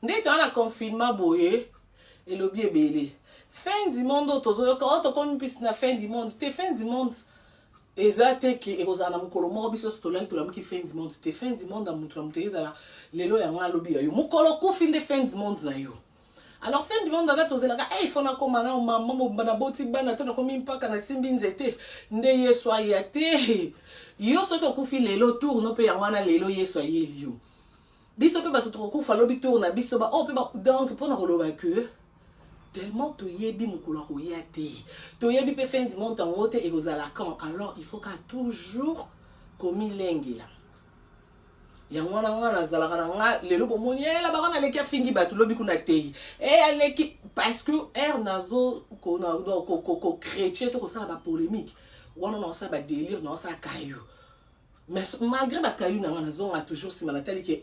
Nde to ana confinement boye elobi ebele. Fin du monde to comme pis na fin du monde. C'était fin du monde. Ezate ki ekozana mukolo moko biso stolali to la muki fin du monde. C'était fin du monde amutu amutu ezala lelo ya nga lobi ya yo. Mukolo ku fin de fin du monde na yo. Alors fin du monde ata tozelaka il faut na koma na mama mobana boti bana to na komi mpaka na simbi nzete nde yeso ayate. Yo soki okufi lelo tour no pe ya wana lelo yeso ayeli yo. Biso pe batu tokufa lobi tour na biso ba pe ba donc pona koloba que tellement toyebi mukolo koyate. Toyebi pe fin du monde en haute et aux alakans. Alors il faut qu'à toujours komi lengela. Yangwana ngana zalaka nga lelo bomoni la bakana leki fingi batu lobi kuna tei. Aleki parce que nazo ko chrétien to ko sala ba polémique. Wana na sa ba délire na sa kayu. Mais malgré ba kayu na ngana zonga toujours si manatali ke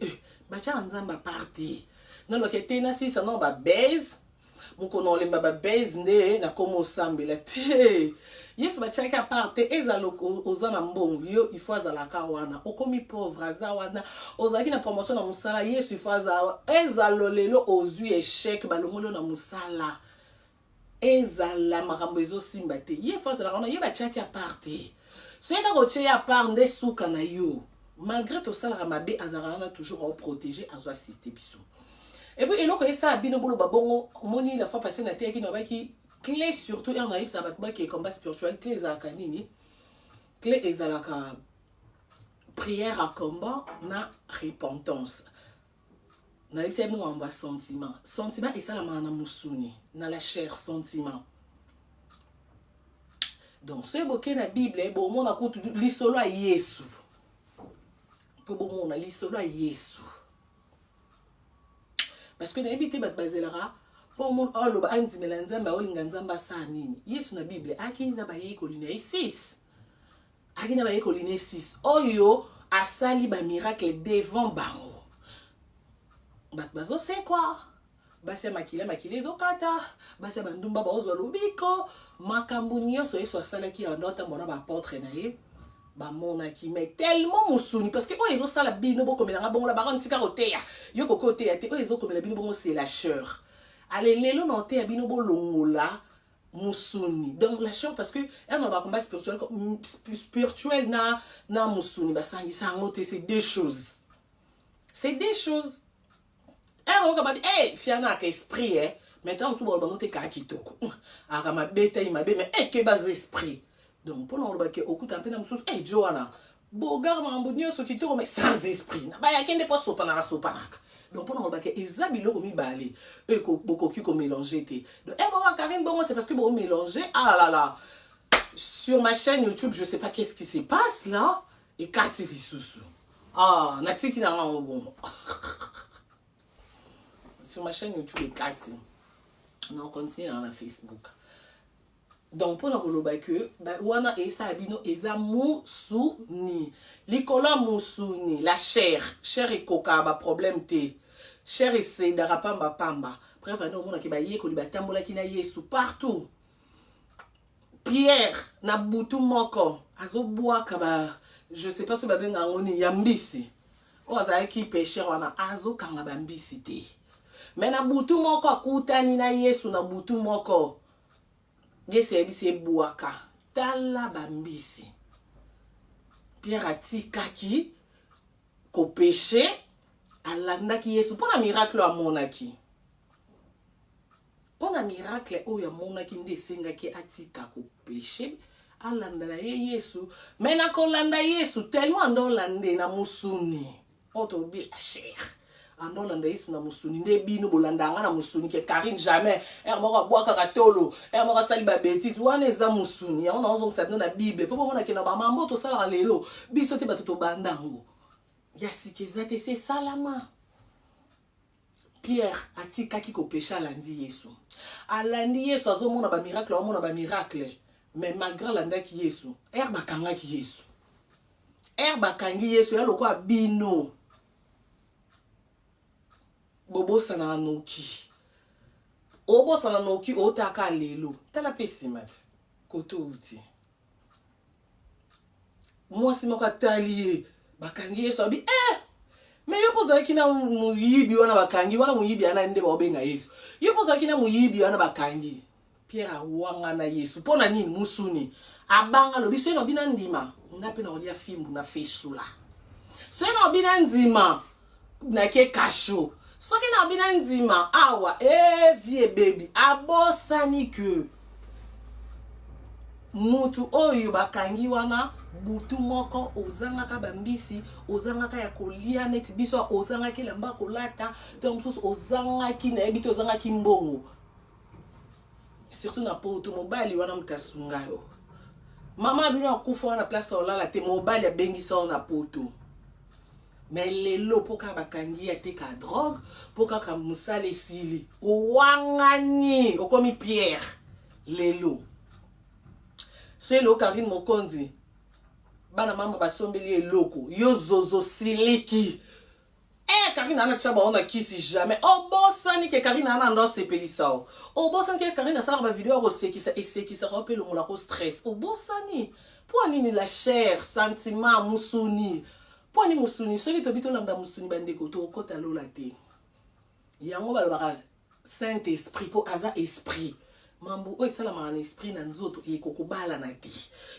bacha nzamba parti. Non lo ke tena si ça non ba base. Mukono le ba base nde na komo sambela te. Yesu bachaka parte ezaloko ozana mbongo yo il faut azalaka wana okomi pauvre azawana ozaki na promotion na musala Yesu il faut ezalolelo ozui échec balongolo na musala ezala makambo ezosimba te ye faut azalaka wana ye bachaka parte soyeka kocheya part nde suka na yo malgré to sala mabe azalaka toujours protéger azo assister biso et puis eloko esa bino bolo babongo moni la fois passée na te ki no baki clé surtout et on arrive ça va qui est combat spirituel clé ezalaka nini clé ezalaka prière à combat na repentance na yebisa bino wamba sentiment esalama na musuni na la chair sentiment donc ce boké na bible bo mona kutu lisolo ya Yesu po bo mona lisolo ya Yesu parce que na yebite bat bazelera pour mon olo ba anzimela nzamba olinga nzamba sa nini Yesu na bible akina ba yeko linéa 6 akina ba yeko linéa 6 oyo asali ba miracle devant bango bat bazo c'est quoi basi makila ezokata basi bandumba ba ozo lobiko makambu nyonso yeso asalaki ya ndota mbona ba apôtre na ye ba monaki mais tellement musuni parce que o ezo sala bino bokomela bongo la baron tika koteya yo kokoteya te o ezo komela bino bongo c'est la chair. Allez, les lots n'ont été bino bolongola musuni. Donc la chose parce que elle n'a pas combat spirituel na musuni basangi sangote c'est deux choses. C'est des choses. Elle va dire fiana ka esprit maintenant tout bon te ka kitoko. Ara ma beta imabe mais que bas esprit. Donc pour nous que okuta pena mususu Joana. Bogar mambunyo so kitoko mais sans esprit. Na ba ya kende pas sopa na sopa. Donc pendant que ezabilo komi balé et beaucoup qui mélanger té donc Karine bon c'est parce que bon mélanger ah là là sur ma chaîne YouTube je sais pas qu'est-ce qui se passe là et Kati Sous ah Naxi qui n'a pas bon sur ma chaîne YouTube et Kati on continue dans Facebook donc pendant que wana esa abino eza musuni likola musuni la chair et coca ba problème té chair et darapamba pamba bref on mona ke ba yeko li batambola ki na Yesu partout Pierre na butu moko azobwaka ba je sais pas ce ba benga ngoni ya mbisi o azali ki pécheur wana azokanga ba mbisi té mais na butu moko akutani na Yesu na butu moko Yesu ebisi ebuaka tala bambisi Pierre atikaki ko péché alandaki Yesu pona miracle amonaki pona miracle oyo amonaki nde sengaki atika ko péché alandala Yesu mais na kolanda Yesu tellement andolande na musuni otobi la chair andolanda Yesu na musuni nde bino bolandanga na musuni ke Karine jamais moko boaka katolo moko sali ba bêtise wana eza musuni on a besoin na bible po mona ke na ba mambo to sala lelo biso te batoto bandango ya sikezate c'est salama Pierre atikaki ko péché alandi Yesu alandi Yesu azomona ba miracle amona ba miracle mais malgré landaki Yesu bakangaki Yesu bakangi Yesu ya lokwa bino bobosa na noki obosa na noki otaka lelo tala pesimat koto uti moi si moko talié bakangi Yesu abi mais yo poza kina muyibi wana bakangi wana muyibi ana nde baobenga Yesu yo poza kina muyibi wana bakangi Pierre awanga na Yesu pona nini musuni abanga lo biso no bina ndima ngape na olia fimbu na fesula so no bina nzima na ke kasho so ke na bina nzima awa vie baby abosani que mutu oyo bakangi wana butu moko ozangaka bambisi ozangaka ya kolia neti biso ozangaki lamba kolata to msusu ozangaki na yebi to ozangaki mbongo surtout na poto mobali wana mutasunga yo mama bino akufa wana place olala te mobali abengisa na poto mais lelo poka bakangi ya te ka drogue poka ka musale sili owangani okomi Pierre lelo c'est le Karine Mokonzi bana mama basombeli eloko yo zozo siliki Karine ana chaba ona kisi jamais obosani ke Karine ana ndo sepelisa obosani ke Karine asala ba vidéo ro sekisa rappeler mon la stress obosani pour nini la chair sentiment musuni pour ni musuni soki to bito landa musuni bandeko to kota lola te yango balobaka Saint Esprit po aza esprit mambo oyo esalama na esprit na nzoto ekokobala na te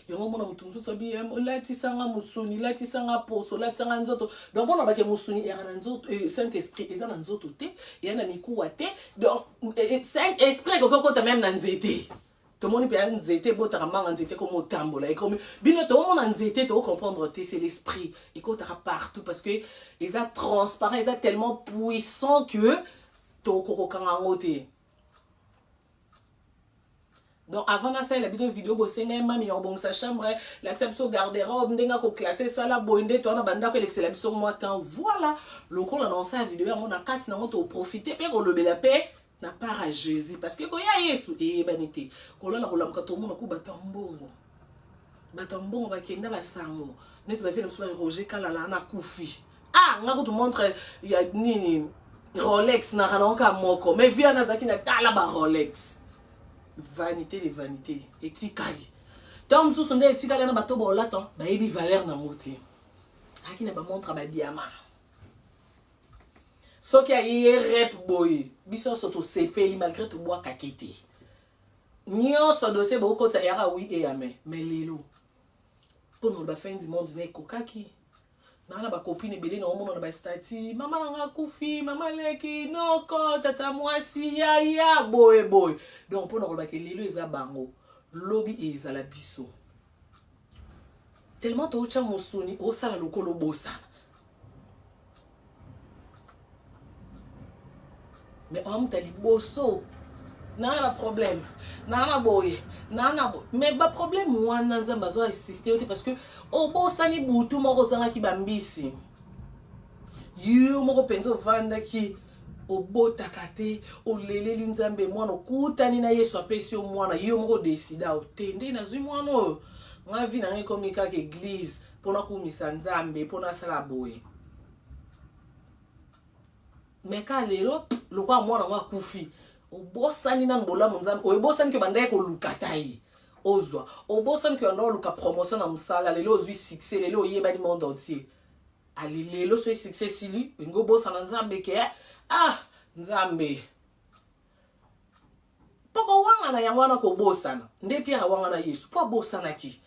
yango mona mutu mosusu abi latisanga musuni latisanga poso latisanga nzoto donc mpona bake musuni eza na nzoto Saint Esprit eza na nzoto te eya na mikuwa te donc Saint Esprit ekokokota meme na nzete tomoni mpe ya nzete botaka manga nzete komo otambola ekomi bino tomona nzete tokocomprendre te c'est l'esprit ekotaka partout parce que eza transparent eza tellement puissant que tokokokanga yango te. Donc avant de faire la vidéo bossene mami en bon sa chambre l'acception garde-robe ndenga ko classer ça la boinde to na banda ko l'exception moi temps voilà le qu'on annonce la vidéo mon a 4 na moto profiter pe ko lobela paix na part à Jésus parce que ko ya Yesu e banité ko la ko lamka to mon ko batambongo ba kenda ba sango net ba faire le Roger kala la na kufi nga ko te montre il y a nini Rolex na ranonka moko mais via na zaki na tala ba Rolex vanité de vanité etikali donc sous sonde etikali na bato bolata ba yebi valeur na moti aki na ba montre ba diamant soki aye rep boy biso soto sepeli malgré tout bois kakete nyo so dossier bo ko ta yara oui et amen mais lelo pour ba fin du monde ne kokaki nana ba copine belé na omono na ba stati mama nga kufi mama leki no ko tata mwasi ya boy donc pour na ba ke lelo eza bango lobby eza la biso tellement to cha musuni o sala lokolo bosana mais on t'a liboso nana problème nana boy mais ba problème wana nzamba zo assister parce que obosani butu moko zanga ki bambisi yo moko penzo vanda ki obotaka te oleleli nzambe mwana okutani na Yesu apesi yo mwana yo moko décida otende na zwi mwana oyo nga vi na ngai komi kaka église pona kumisa nzambe pona sala boye mais ka lelo lokwa mwana nga kufi obosani na mbola nzambe obosani ke bandaye ko lukatai ozwa obosani ke ndo luka promotion na musala lelo ozwi succès lelo yeba ni monde entier ali lelo so succès sili ngo bosana nzambe ke nzambe poko wanga na yangwana ko bosana nde pia wanga na Yesu po bosana ki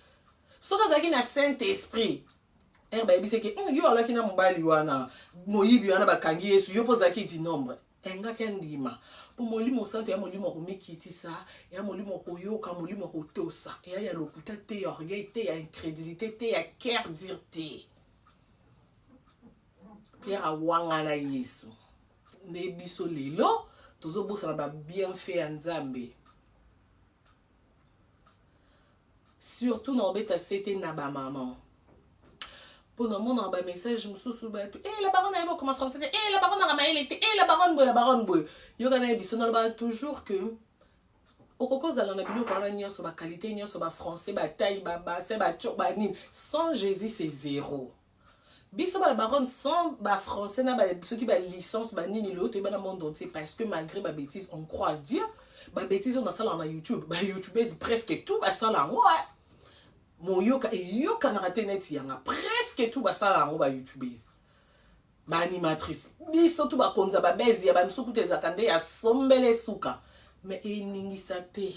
soka zaki na Saint Esprit ba yebise ke yo alaki na mbali wana moyibi wana bakangi Yesu yo pozaki di nombre enga kendima po molimo santo ya molimo ko mikitisa ya molimo ko yoka molimo ko tosa ya lokuta te ya orgueil te ya incrédulité te ya cœur dire te Pierre awanga na Yesu ne biso lelo tozo bosana ba bienfait ya Nzambe surtout na obeta c'était na ba maman pour mon ba message mususu ba la baronne a comment français la baronne a maïle la baronne boy yo kana biso na ba toujours que okoko zala na bino parla nyoso ba qualité nyoso ba français ba taille ba c'est ba tchok ba nini sans Jésus c'est zéro biso ba la baronne sans ba français na ba ceux qui ba licence ba nini l'autre et ba na monde entier parce que malgré ba bêtise on croit à Dieu ba bêtise on a ça na YouTube ba YouTubers presque tout ba ça là ouais mon yoka na internet yanga presque tout ba ça là ba YouTubers animatrice biso tu bakonza babezi ya bamisuku te ezaka nde ya sombele suka me eningisa te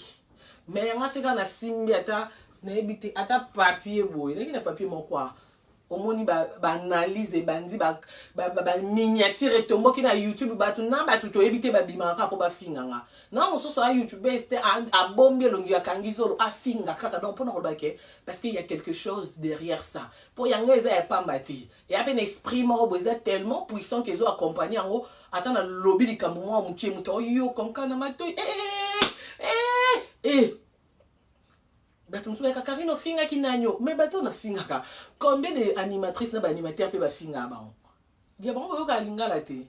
me yanga seka na simbi ata nayebi te ata papier boye ndenge na papier moko omoni baanalyse bandi baminiature etomboki na youtube bato na bato toyebi te babimaka kaka mpo bafinganga na mosusu a youtube este abombi elongi akangi zolo afinga kaka donc mpona koloba ke parce qu'il y a quelque chose derrière ça mpo yango eza ya pamba te eya mpe na esprit moko bo eza tellement puissant ke ezo accompagne yango ata na lobi likambo mwa mokie moto oyoka nkana matoi bato mosusu bayaka karine ofingaki nanyo me bato nafingaka combien de animatrice na baanimateur mpe bafingaka bango ya bango boyoka lingala te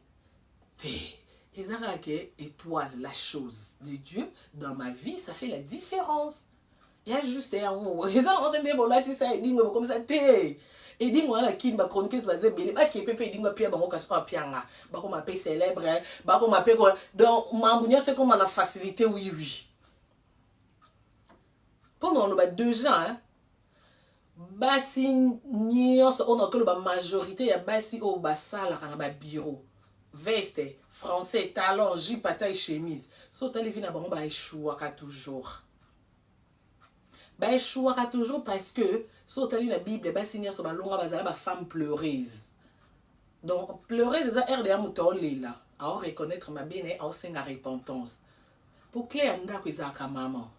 ezaka ke étoile la chose de Dieu dans ma vie ça fait la différence ya juste yango eza ontende bolatisa edingwe bokomisa te edingwe wana kini bachroniqueuse baza ebele bakepe mpe edingwe apia bango kasi mpo apianga bakoma mpe célèbre bakoma mpe donc mambo nyonso ekoma na facilité oui mpona oloba déjà basi nyonso oyo nakoloba majorité ya basi oyo basalaka na babiro veste français talon jupe ata chemise so otali vi na bango baéchouaka toujours parce que so otali na bible basi nyonso balonga bazala bafemme pleureuse donc pleureuse eza erde ya moto aolela aoreconnaître mabe na ye aosenga repentance po cle ya ndako ezalaka mama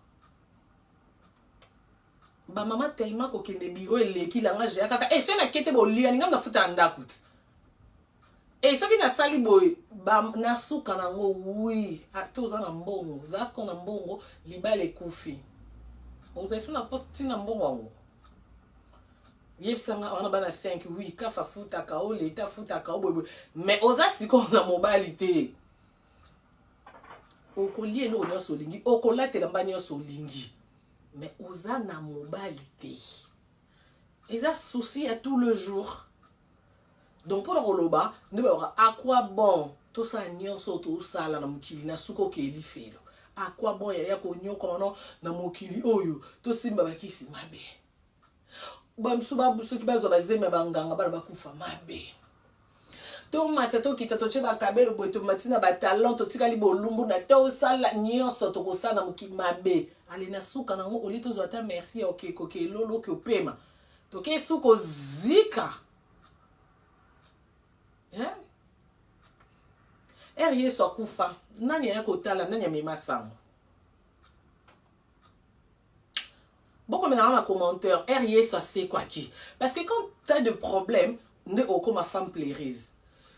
bamama tellement kokende biro eleki langa jeya kaka ese nakete bolia ninga nafuta ya ndako ti soki nasali boye nasuka nango wi ate oza na mbongo oza siko na mbongo libala ekufi ozali so na poste ntina mbongo yango yebisanga wana bana 5 wi kafa futaka o leta futaka o boyeboye mais oza sikoyo na mobali te okolia eloko nyonso olingi okolatela mba nyonso olingi mais oza na mobali te eza souci à tout le jour donc mpona koloba nde bayoka à quoi bon tosala nyonso tosala na mokili na suki okeli felo à quoi bon yaya konyokomano na mokili oyo tosimba bakisi mabe bamisusu soki bazwa bazemi ya banganga bana bakufa mabe tomata tokita totie bakabelo boye tomati na batalent totikali bolumbu na tosala nyonso tokosala na mokili mabe ale na suka nango oli tozwa ata merci ya okekoke elolo oke opema toke suka ozika ere yesu akufa nani aya kotala nani amema sango bokomena na commentaire ere yesu asekwaki parce que quand t'as de problème nde okoma femme pleureuse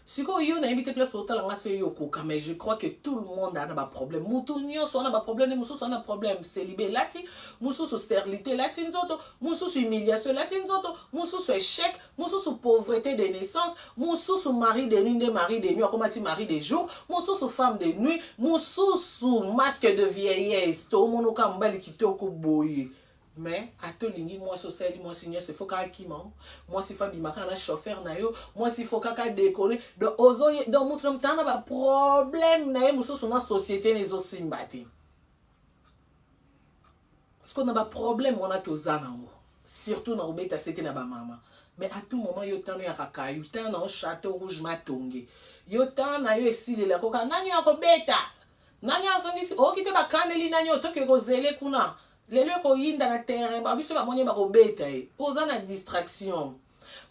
sikoyo yo nayebi te place otalanga so yo okoka mais je crois que tout le monde ana baproblème motu nyonso ana baproblème mosusu ana problème célibé elati mosusu stérilité elati nzoto mosusu humiliation elati nzoto mosusu échec mosusu pauvreté de naissance mosusu mari de nuit nde mari de nuit akomati mari de jour mosusu femme de nuit mosusu masque de vieillesse tomonoka mobali kitoko boye mais atolingi mwasi osali mwasi nyonso ifo kaka kima mwasi ifo abimaka na chauffeur na yo mwasi ifo kaka déconne donc ozoye donc moto na moto ana baproblème na ye mosusu na société na ezosimba te parce que na baproblème wana toza nango surtout na kobeta sete na bamama mais à tout moment yo tano ya kakayu tano na château rouge matonge yo tano na yo esilela koka nani akobeta nani asangisi okite bakaneli nani otoke kozele kuna lelo koyinda na terrain babiso bamoni bakobeta ye oza na distraction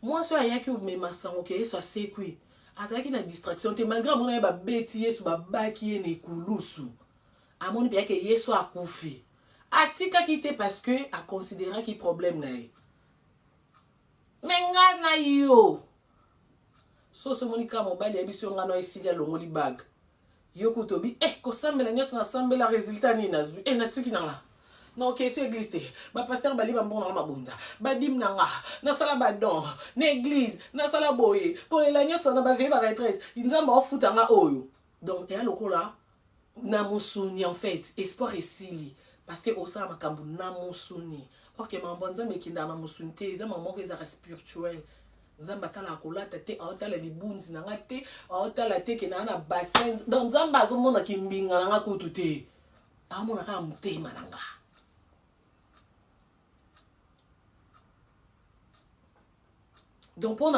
mwasi oyo ayaki omema sango ke yesu asekwi azalaki na distraction te malgré amoni ye babeti yesu babaki ye na ekulusu amoni mpe yake yesu akufi atikaki te parce que aconsidéraki problème na ye me nga na yo soso omoni ka mobali ya biso yo nga na esili alongoli bague yo kutobi kosambela nyonso nasambela résultat nini nazwi natiki nanga non ok sur église te ba pasteur bali ba mbona mabunza ba dim nanga na sala ba don na église na sala boye pour la nyonso na ba vie ba retraite nzamba ofuta nga oyo donc ya lokola na musuni en fait espoir esili parce que osala makambo na musuni ok mambo nzambe kinda na musuni te za mambo eza spirituel nzamba tala kolata te aotala libunzi nanga te aotala te ke na bassin donc nzamba azomona kimbinga nanga kutu te amona ka mutema nanga. Donc, pour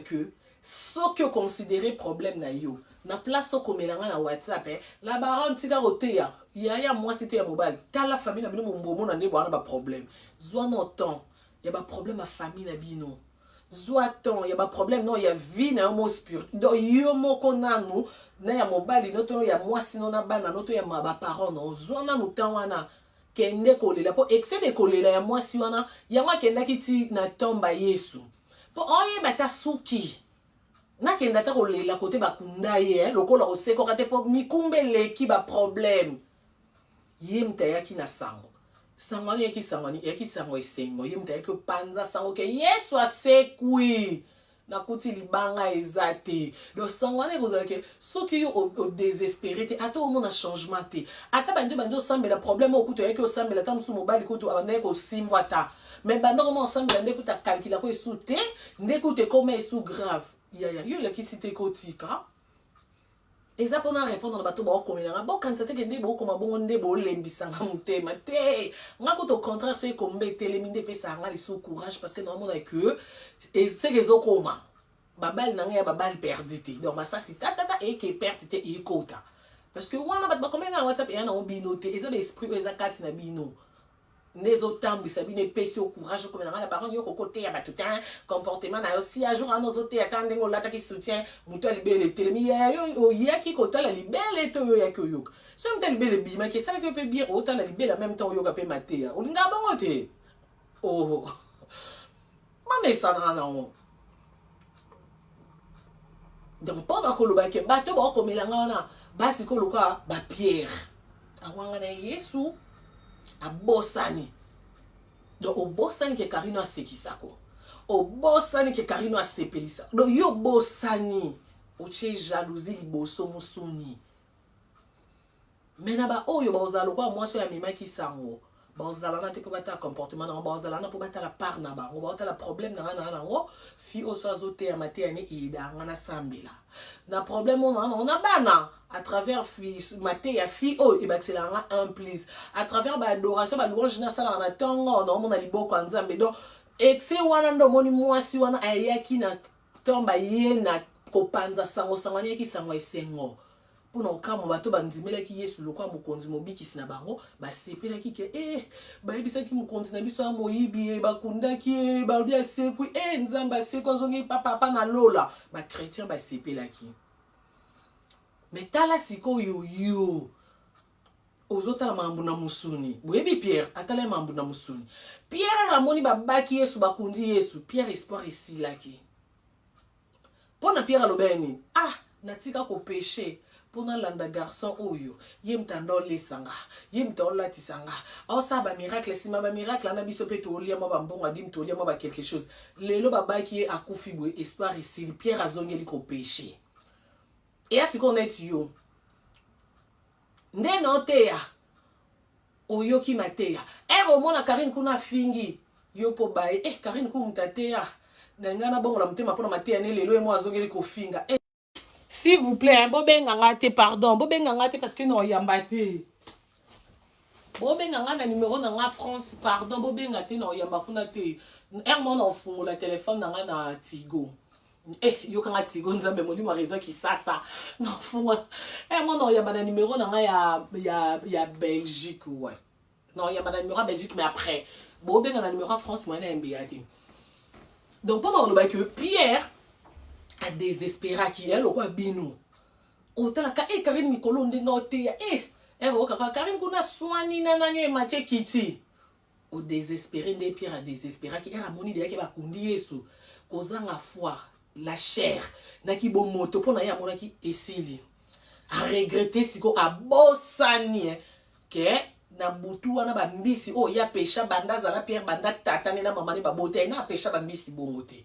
que ce que considérer problème na yo na place au komelanga na WhatsApp la baron tika koteya ya moi c'était ya mobile tala famille na bino mombomo na ndebo na ba problème zwa no temps ya ba problème à famille na bino zwa temps ya ba problème non ya vie na mo spirit do yo moko nanu na ya mobile noto ya moi sino na bana noto ya ba parents non zwa na temps wana kende kolela po excès de kolela ya moi si wana yango kenda kiti na tomba Yesu po oye bata suki nakenda ta kolela kote bakunda ye lokola oseko kate po mikumbele ki ba problème yemta yaki na sango sangani yaki sango esengo yemta yaki panza sango ke Yesu asekui nakuti libanga ezate do sangane kozala ke soki yo o désespéré te ata omona changement te ata bando sambela problème okuto yaki osambela ta musu mobali kutu abandaki kosimbwa ta mais bando koma osambela nde kuta calcula ko esu te nde kute koma esu grave yo la kisite kotika eza pona répondre na bato ba okomelanga bokanisa te ke nde bokoma bongo nde bolembisanga motema te nga kuta au contraire soki kombetelemi nde epesanga lisu courage parce que naomona que seke ezokoma babali na ngai ya babali perdi te donc masasi tatata eke perdi te ekota parce que wana bato bakomenga na WhatsApp eya nango bino te eza baesprit oyo eza kati na bino nde ezotambwisa bino epesi yo courage okomelanga na parole yo kokoteya bato te comportement na yo si a jour ana ozoteya ta ndenge olataki soutien moto alibele etelemi yo oyaki kotala libele te oyo oyaki oyoka so moto alibele ebimaki esalaki yo mpe bien otala libele en même temps oyoka mpe mateya olingaa bongo te oh bamesanaka nango donc mpo bakolobaki bato baokomelanga wana basi koluka bapierre awanga na Yesu abosani donc obosani ke karino asekisako obosani ke karino asepelisa donc yo bosani otie jalousie liboso musuni mena ba oyo bazala lokwa mwasi ya memaki sango bazala na te po bata comportement na bazala na po bata la part na bango bata la problème na nango fi oso azote ya mate ya ne ida ngana sambela na problème on a bana à travers fi mate ya fi o e baxelanga un plus à travers ba adoration ba louange na sala na tongo na mona liboko nzambe donc excès wana ndo moni mwasi wana ayaki na tomba ye na kopanza sango sangani yaki sango esengo pona okamo bato bandimelaki Yesu lokwa mokonzi mobikisi na bango basepelaki ke bayebisaki mokonzi na biso ya moyibi bakundaki balobi asekwi nzambe asekwi azongi papa na lola bakretien basepelaki mais tala sikoyo yo ozotala mambu na musuni boyebi Pierre atala mambu na musuni Pierre amoni babaki Yesu bakundi Yesu Pierre espoir esilaki pona Pierre alobeni natika ko péché pona landa garçon oyo ye mtando lesanga ye mtola tisanga osa ba miracle sima ba miracle na biso pe to lia mo ba mbonga dim to lia mo ba quelque chose lelo babaki akufi boye espoir ici Pierre azongeli ko péché et asi ko net yo nde noteya oyo ki mateya mona Karine kuna fingi yo po bae Karine ku mtateya na ngana bongo la mtema pona mateya ne lelo mo azongeli ko finga s'il vous plaît, bobenganga pardon, bobenganga parce que non yambate. Bobenganga na numéro na France, pardon, bobengate non yambakuna te. Mon enfant la téléphone na Tigo. Yo kanga Tigo nzambe moni ma raison qui ça. Non fou. Mon yambana numéro na ya Belgique ouais. Non yambana numéro Belgique mais après. Bobenganga numéro France moi na MBAT. Donc pendant le bac Pierre a désespéré qui est le roi bino otala ka Karine mikolo ndenge oteya kaka Karine kuna swani na nanyo matie kiti o désespéré nde Pierre a désespéré qui era moni de yake bakundi Yesu kozanga foi la chair na ki bo moto pona ya mona ki esili a regretter siko a bosani ke na butu wana ba mbisi ya pesha banda zala Pierre banda tatane na mama ne ba bote na pesha ba mbisi bongo te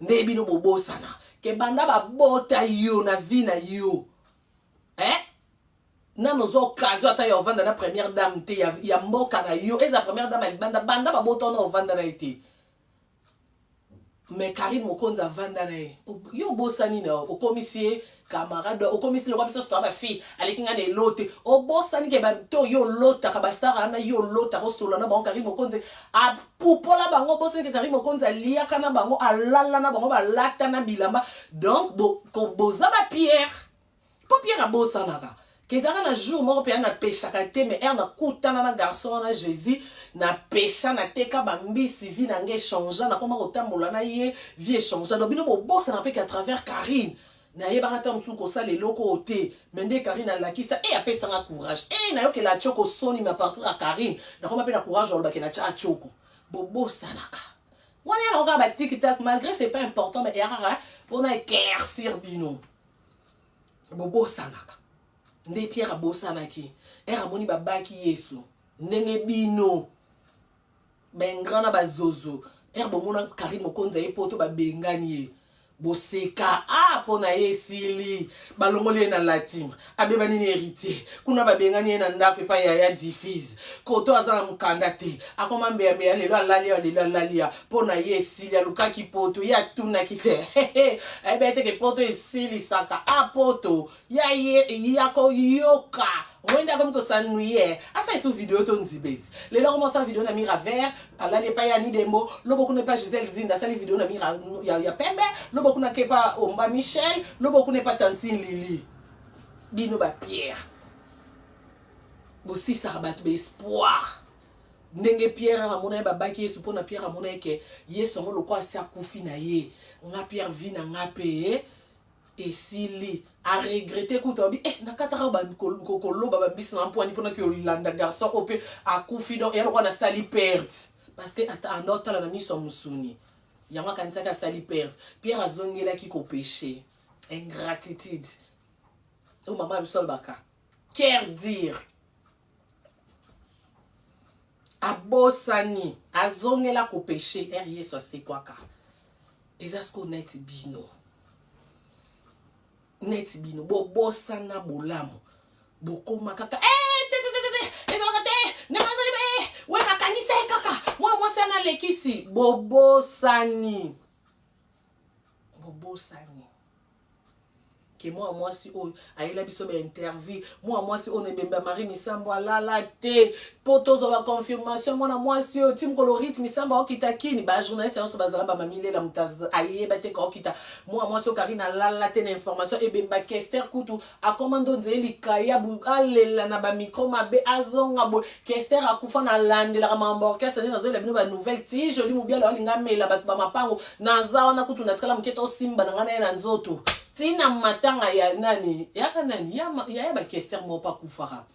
ndebi no bobosana ke banda babota yo na vie na yo na nozo occasion ata ya ovanda na première dame te ya mboka na yo eza première dame alibanda banda babota na ovanda na ete mais Karine Mokonza vanda na ye yo bosani na okomisi camarade okomisi le biso sto ba fille alekinga ne lote obosani ke ba to yo lota ka basara na yo lota ko solo na bango Karine Mokonza a pupola bango bosani ke Karine Mokonza liaka na bango alala na bango ba lata na bilamba donc ko boza ba Pierre po Pierre a bosanaka kezaka na jour moko pe na peshaka te mais er na kutana na garçon na Jésus na pesha na teka bambisi vie na nge changer na koma kotambola na ye vie changer donc bino bobosa na pe à travers Karine na ye barata msu ko sa leloko ote mende Karine alakisa e apesa nga courage e na yo ke la choko soni ma partir à Karine na koma pe na courage oloba ke na cha choko bobosa naka wani na oka ba tic-tac malgré c'est pas important mais erara pour na éclaircir bino bobosa naka nde Pierre abosanaki era moni babaki Yesu ndenge bino bengrana bazozo er bomona Karine Mokonza ye poto babengani ye boseka pona ye sili balongoli na latim abeba nini héritier kuna babengani ye na ndako epa ya diffuse koto azala mukanda te akoma mbeyambeya lelo alalia pona ye sili alukaki poto ya tunaki te ebeteke poto esilisaka poto ya ye yako yoka wenda comme que ça nuye asa isu vidéo to nzibezi lelo commence sa vidéo na mira vert alali pa ya ni dembo lobo kuna pa Gisèle Zinda sali vidéo na mira ya pembe lobo kuna kepa Omba Michel lobo kuna pa Tantine Lili bino ba Pierre bosi sa rabat be espoir ndenge Pierre amona ba baki Yesu pona Pierre amona ke Yesu ngo lokwa sia kufi na ye nga Pierre vi na nga pe esili a regretter kutobi nakataka ban kokolo baba mbisi na mponi pona ke Olanda garçon ope a kufi donc yalo na sali perte parce que ata nota la miso musuni yanga kanisa ka sali perte Pierre azongela ki ko péché ingratitude o mama bisol baka quer dire abosani azongela ko péché Yesu asekwaka ezasko net bino net bino bobosana bolamu bokoma kaka ezalaka te nemazali be weka kanisa kaka moi sana lekisi bobosani ke moi si o ayela biso be interview moi si on ebemba Marie Misambo alala te potozo ba confirmation moi si o tim colorit Misambo okita kini ba journaliste on so bazala ba mamile la mutaza ayeba te ko okita moi si o Karine alala te na information ebemba Kester kutu a commando nzeli kaya bu alela na ba micro mabe azonga bo Kester akufa na landela mambo orchestre na zo la bino ba nouvelle ti joli mobia la linga mela ba mapango na zawa na kutu na tsala mketo simba na ngana na nzoto tina matanga ya nani yaka nani ya ba Kester mo pa kufara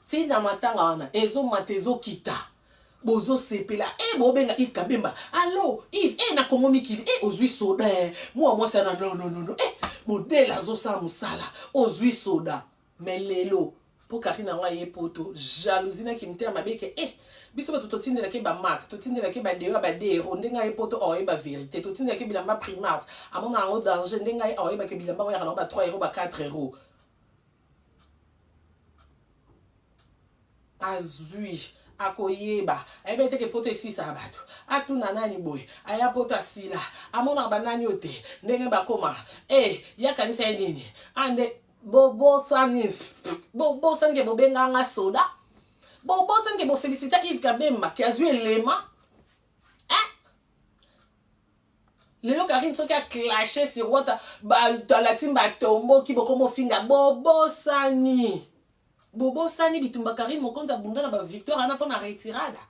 tina matanga wana ezo matezo kita bozo sepela bobenga Yves Kabemba allo Yves na Kongo mikili ozwi soda moi ça non modèle azo sa musala ozwi soda melelo po Karine wa ye poto jalousie na kimte mabeke biso ba totindela ke ba mark totindela ke ba deo ba dero ndenga ye poto ba vérité totindela ke bilamba primate amona en danger ndenga ye ba ke bilamba ya ba 3 euros ba 4 euros azui akoyeba ayebete ke poto 6 abatu atuna nani boy aya poto asila amona ba nani ote ndenge ba koma ya kanisa nini ande bobo sani ke bobenga nga soda bobo sani ke bo féliciter Yves Kabemba qui a joué l'élément lelo Karine soki a clashé sur wata ba la timba tombo ki bokomo finga bobo sani bitumba Karine Mokonza bunda na ba victoire ana pona retirada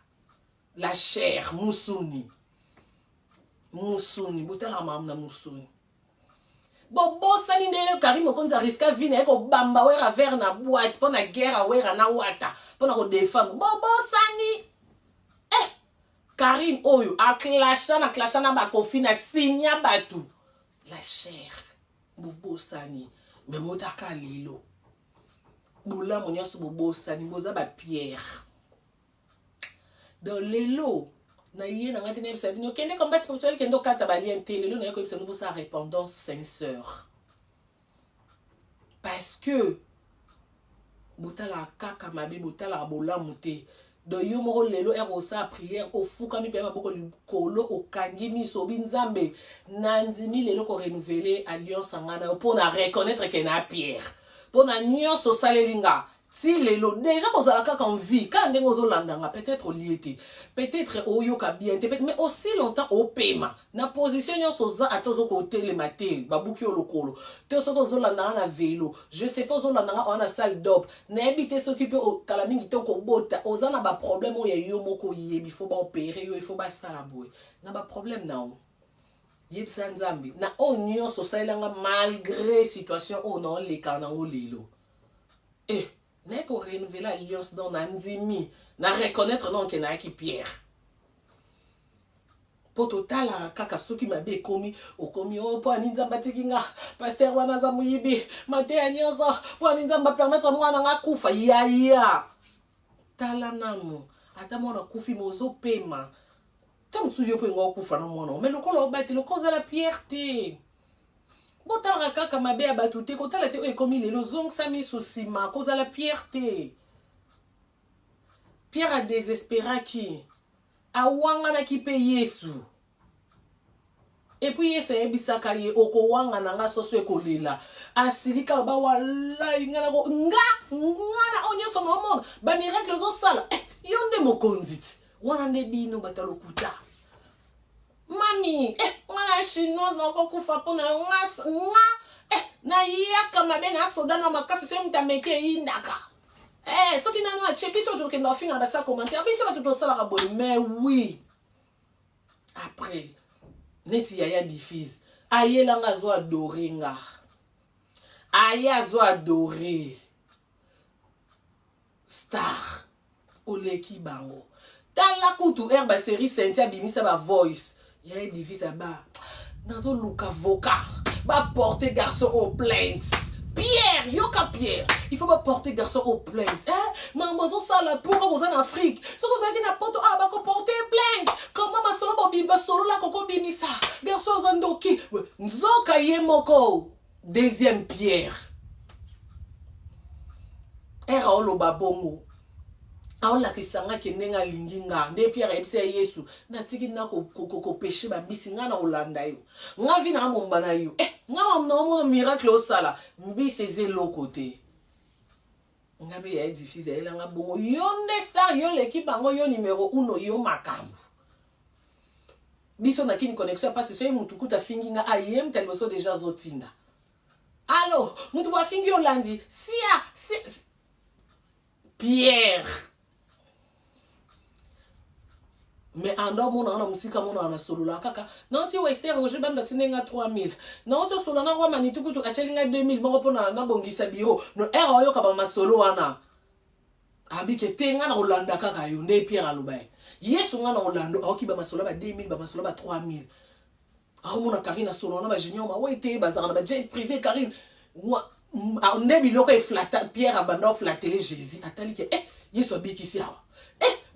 la chair musuni botala mamna musuni bobo sani ndele Karine Mokonza riska vine ko bamba wera vers na boîte pona guerre wera na wata pona ko défendre bobo sani Karine oyo a clasha na ba kofina sinya batu la chair bobo sani me botaka lelo bola monyaso bobo sani boza ba Pierre dans lelo na yé na ngati na sabino kende combat spirituel kendo kata ba lien te lelo na yeko ibisa no sa répondance sincère parce que botala kaka mabe botala bola muté de yo moko lelo sa prière ofukami pe maboko likolo okangi miso binzambe nandimi lelo ko renouveler alliance ngana pour na reconnaître que na Pierre pour na nyonso salelinga si lelo déjà kozala kaka en vie quand ndenge ozolandanga peut-être lié peut-être oyoka bien mais aussi longtemps au paiement na position nyonso za atozo ko telema te babuki olokolo te soko ozolandanga na vélo je sais pas ozolandanga on a salle d'op na ebité s'occuper au kala mingi to ko bota ozana ba problème o ya yo moko yebi faut ba opérer yo il faut ba sala boy na ba problème na o yebisa nzambi na o nyonso salanga malgré situation o non le kana ngolelo n'est qu'on renouveler l'alliance dans Nanzimi, na reconnaître non que na qui Pierre. Pour total kaka soki mabe komi okomi o po aninza batikinga pasteur wana za muyibi mate anyoso po aninza ba permettre mwana nga kufa ya tala namu ata mwana kufi mozo pema tam suyo pe ngo kufa na mwana mais lokolo bati lokoza la Pierre te botala kaka mabe abatute kotala te ekomi lelo zong sami susima koza la Pierre te Pierre a désespéré qui a wanga na ki pe Yesu et puis Yesu ebisaka ye oko wanga na nga soso ekolela asilika ba wala ngana ko ngana onyo so no monde ba miracle zo sala yonde mokonzit wana ne bino batalokuta mami ngana chinoise na ko kufa pona na yaka mabe na soda na makasi se mtameke indaka so qui n'a pas checké sur tout que nous finir dans ça commentaire mais c'est pas tout ça la bonne mais oui après neti ya diffuse aye langa zo adorer nga aye zo adorer star oleki bango tala kutu herba série Cynthia bimisa ba voice ya diffuse ba nazo luka voka ba porter garçon aux plaintes Pierre, yoka Pierre, il faut pas porter garçon aux plaintes. Maman, ça là, pourquoi vous en Afrique? Si vous avez n'importe bah porter plainte. Comment ma solo biba solo la koko binisa? Garçon zandoki, nzoka yemoko. Deuxième Pierre. Era olo babongo. Aola kisanga kenenga linginga nde Pierre ebise Yesu na tiki na ko péché ba mbisi nga na olanda yo nga vi na momba na yo nga mo miracle o sala mbisi ze lokote nga be ya diffuse ela nga bongo yo star yo l'équipe bango yo numéro 1 yo makambo biso na kini connexion parce que so mutu kuta fingi nga ayem telboso déjà zotinda alors mutu wa fingi olandi si Pierre mais en dehors mon ana musika mon ana solo la kaka non ti wester roger bam datinenga 3000 non ti solo na kwa manituku to achelinga 2000 bongo pona na bongisa biro no era yo ka ba masolo wana abike tenga na Olanda kaka yo nde Pierre alobai Yesu nga na Olando aoki ba masolo ba 2000 ba masolo ba 3000 a mona Karine solo na ba junior ma wete bazara na ba jet privé Karine nde biloko e flatta Pierre abanda flatter Jésus atali ke Yesu abikisi awa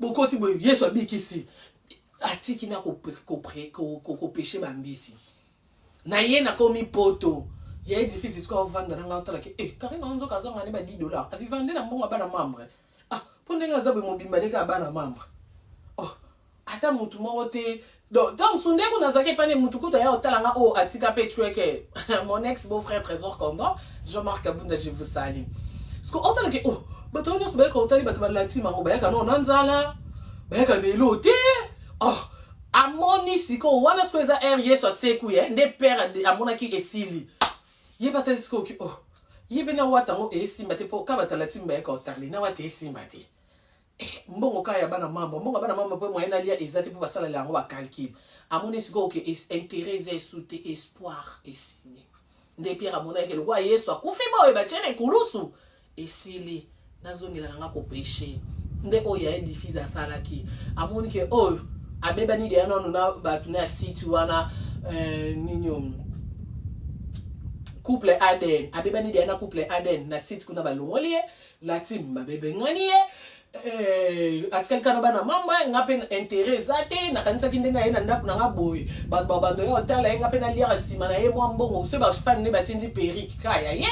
bokoti bo Yesu abikisi atiki na ko péché bambisi na ye na komi poto ya difficile ko vendre na ngata ke Karine onzo kazanga ne ba $10 avivande na mbongo bana membre pondenga zabe mobimba de ka bana membre ata mutu moko te donc sunde ko nazake pane mutu kuta ya otalanga atika pe chweke mon ex beau-frère Trésor Condor Jean-Marc Abunda je vous salue parce que otala ke bato nyonso bayaka otali bato balati mango bayaka no nanzala bayaka nelo te amoni siko wana sikoeza Yesu aseku ye nde père amonaki esili ye batali siko ye bena watango esimba te po ka batalati bayaka otali na wate esimba te mbongo kaya bana mambo mbongo bana mambo po moyena lia ezati po basala lango ba calcul amoni siko ke intérêt esouté espoir esili nde Pierre amonaki le roi Yesu akufi boye bachene kulusu esili nazongela nanga ko péché nde oya diffuse asalaki amoni ke abebani de nanu na batu na site wana ninyo couple Aden abebani de na couple Aden na site kuna balongolie la team babebe ngani atikali kana bana mama ngape intérêt zate na kanisa kindenga yena ndapu na ngaboy bando yo tala ngape na lia sima na ye mo mbongo se ba fan ne batindi perike kaya ye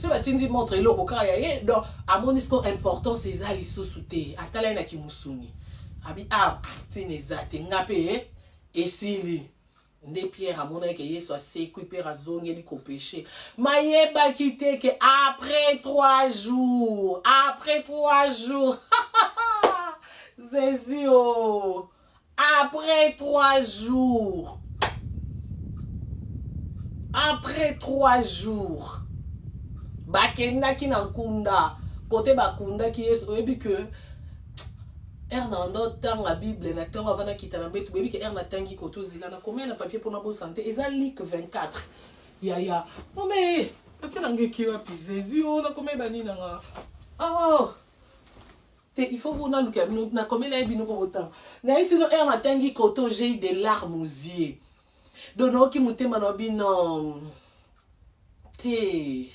Ce batindi montre le kokaya donc à mon discours important c'est ça les sous-souté atala na kimusuni abi tinezate ngape et sili nde Pierre amona ke Yesu asekwi pe razongeli ko péché mayeba kite que après 3 jours Zézio après 3 jours bakendaki na nkunda kote bakundaki Yesu oyebi que erna ndo tanga Bible na tanga vana kitana mbetu oyebi que erna tangi koto zila na combien na papier pour na bonne santé eza Luc 24 ya non mais papier nange kiwa pizezi o na combien bani nanga il faut vous na luka na combien la bino ko botan na ici no erna tangi koto j'ai eu des larmes aux yeux dono ki mutema no bino te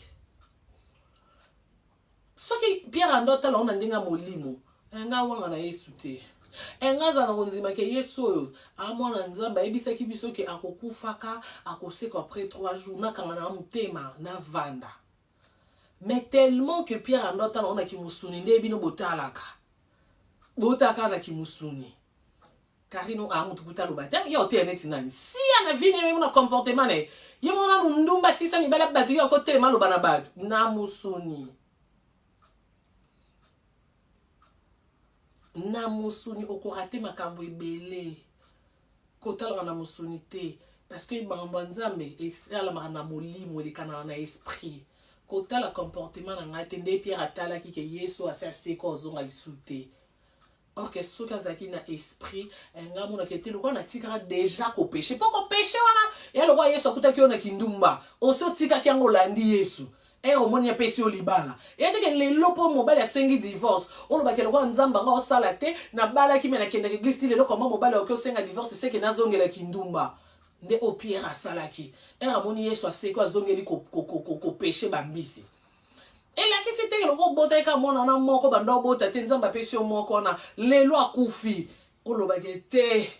soki Pierre andota la ona ndinga molimo nga wanga na Yesu te nga za na konzima ke Yesu oyo amona nzamba ebisaki biso ke akokufaka akoseka après 3 jours na kanga na mutema na vanda mais tellement que Pierre andota la ona ki musuni nde bino botaka na ki musuni karino amutu kutalo bata yo te neti nani si ana vini na comportement ne yemona ndumba sisa mi bala batu yo ko telema lo bana batu na musuni okorate makambo ebele kotala na musuni te parce que bamba nzambe esala na molimo elekana na esprit kotala comportement na ngate nde Pierre atala ki ke Yesu asase ko zonga lisute or que soki azalaki na esprit nga mona ke te lokwa na tikaka déjà ko péché po ko péché wana ya lokwa Yesu akutaki yo na kindumba oso tikaki yango landi Yesu omoni apesi yo libala eyateke lelo mpo mobali asengi divorce olobaki lokwa nzamba nga osala te nabalaki me nakendaka eglise ti lelo koma mobali akoki osenga divorce seke nazongelaki ndumba nde o Pierre asalaki amoni Yesu aseki azongeli kopeshe bambisi elakisi teke loko obota eka mwana na moko banda obota te nzamba apesi yo moko na lelo akufi olobaki te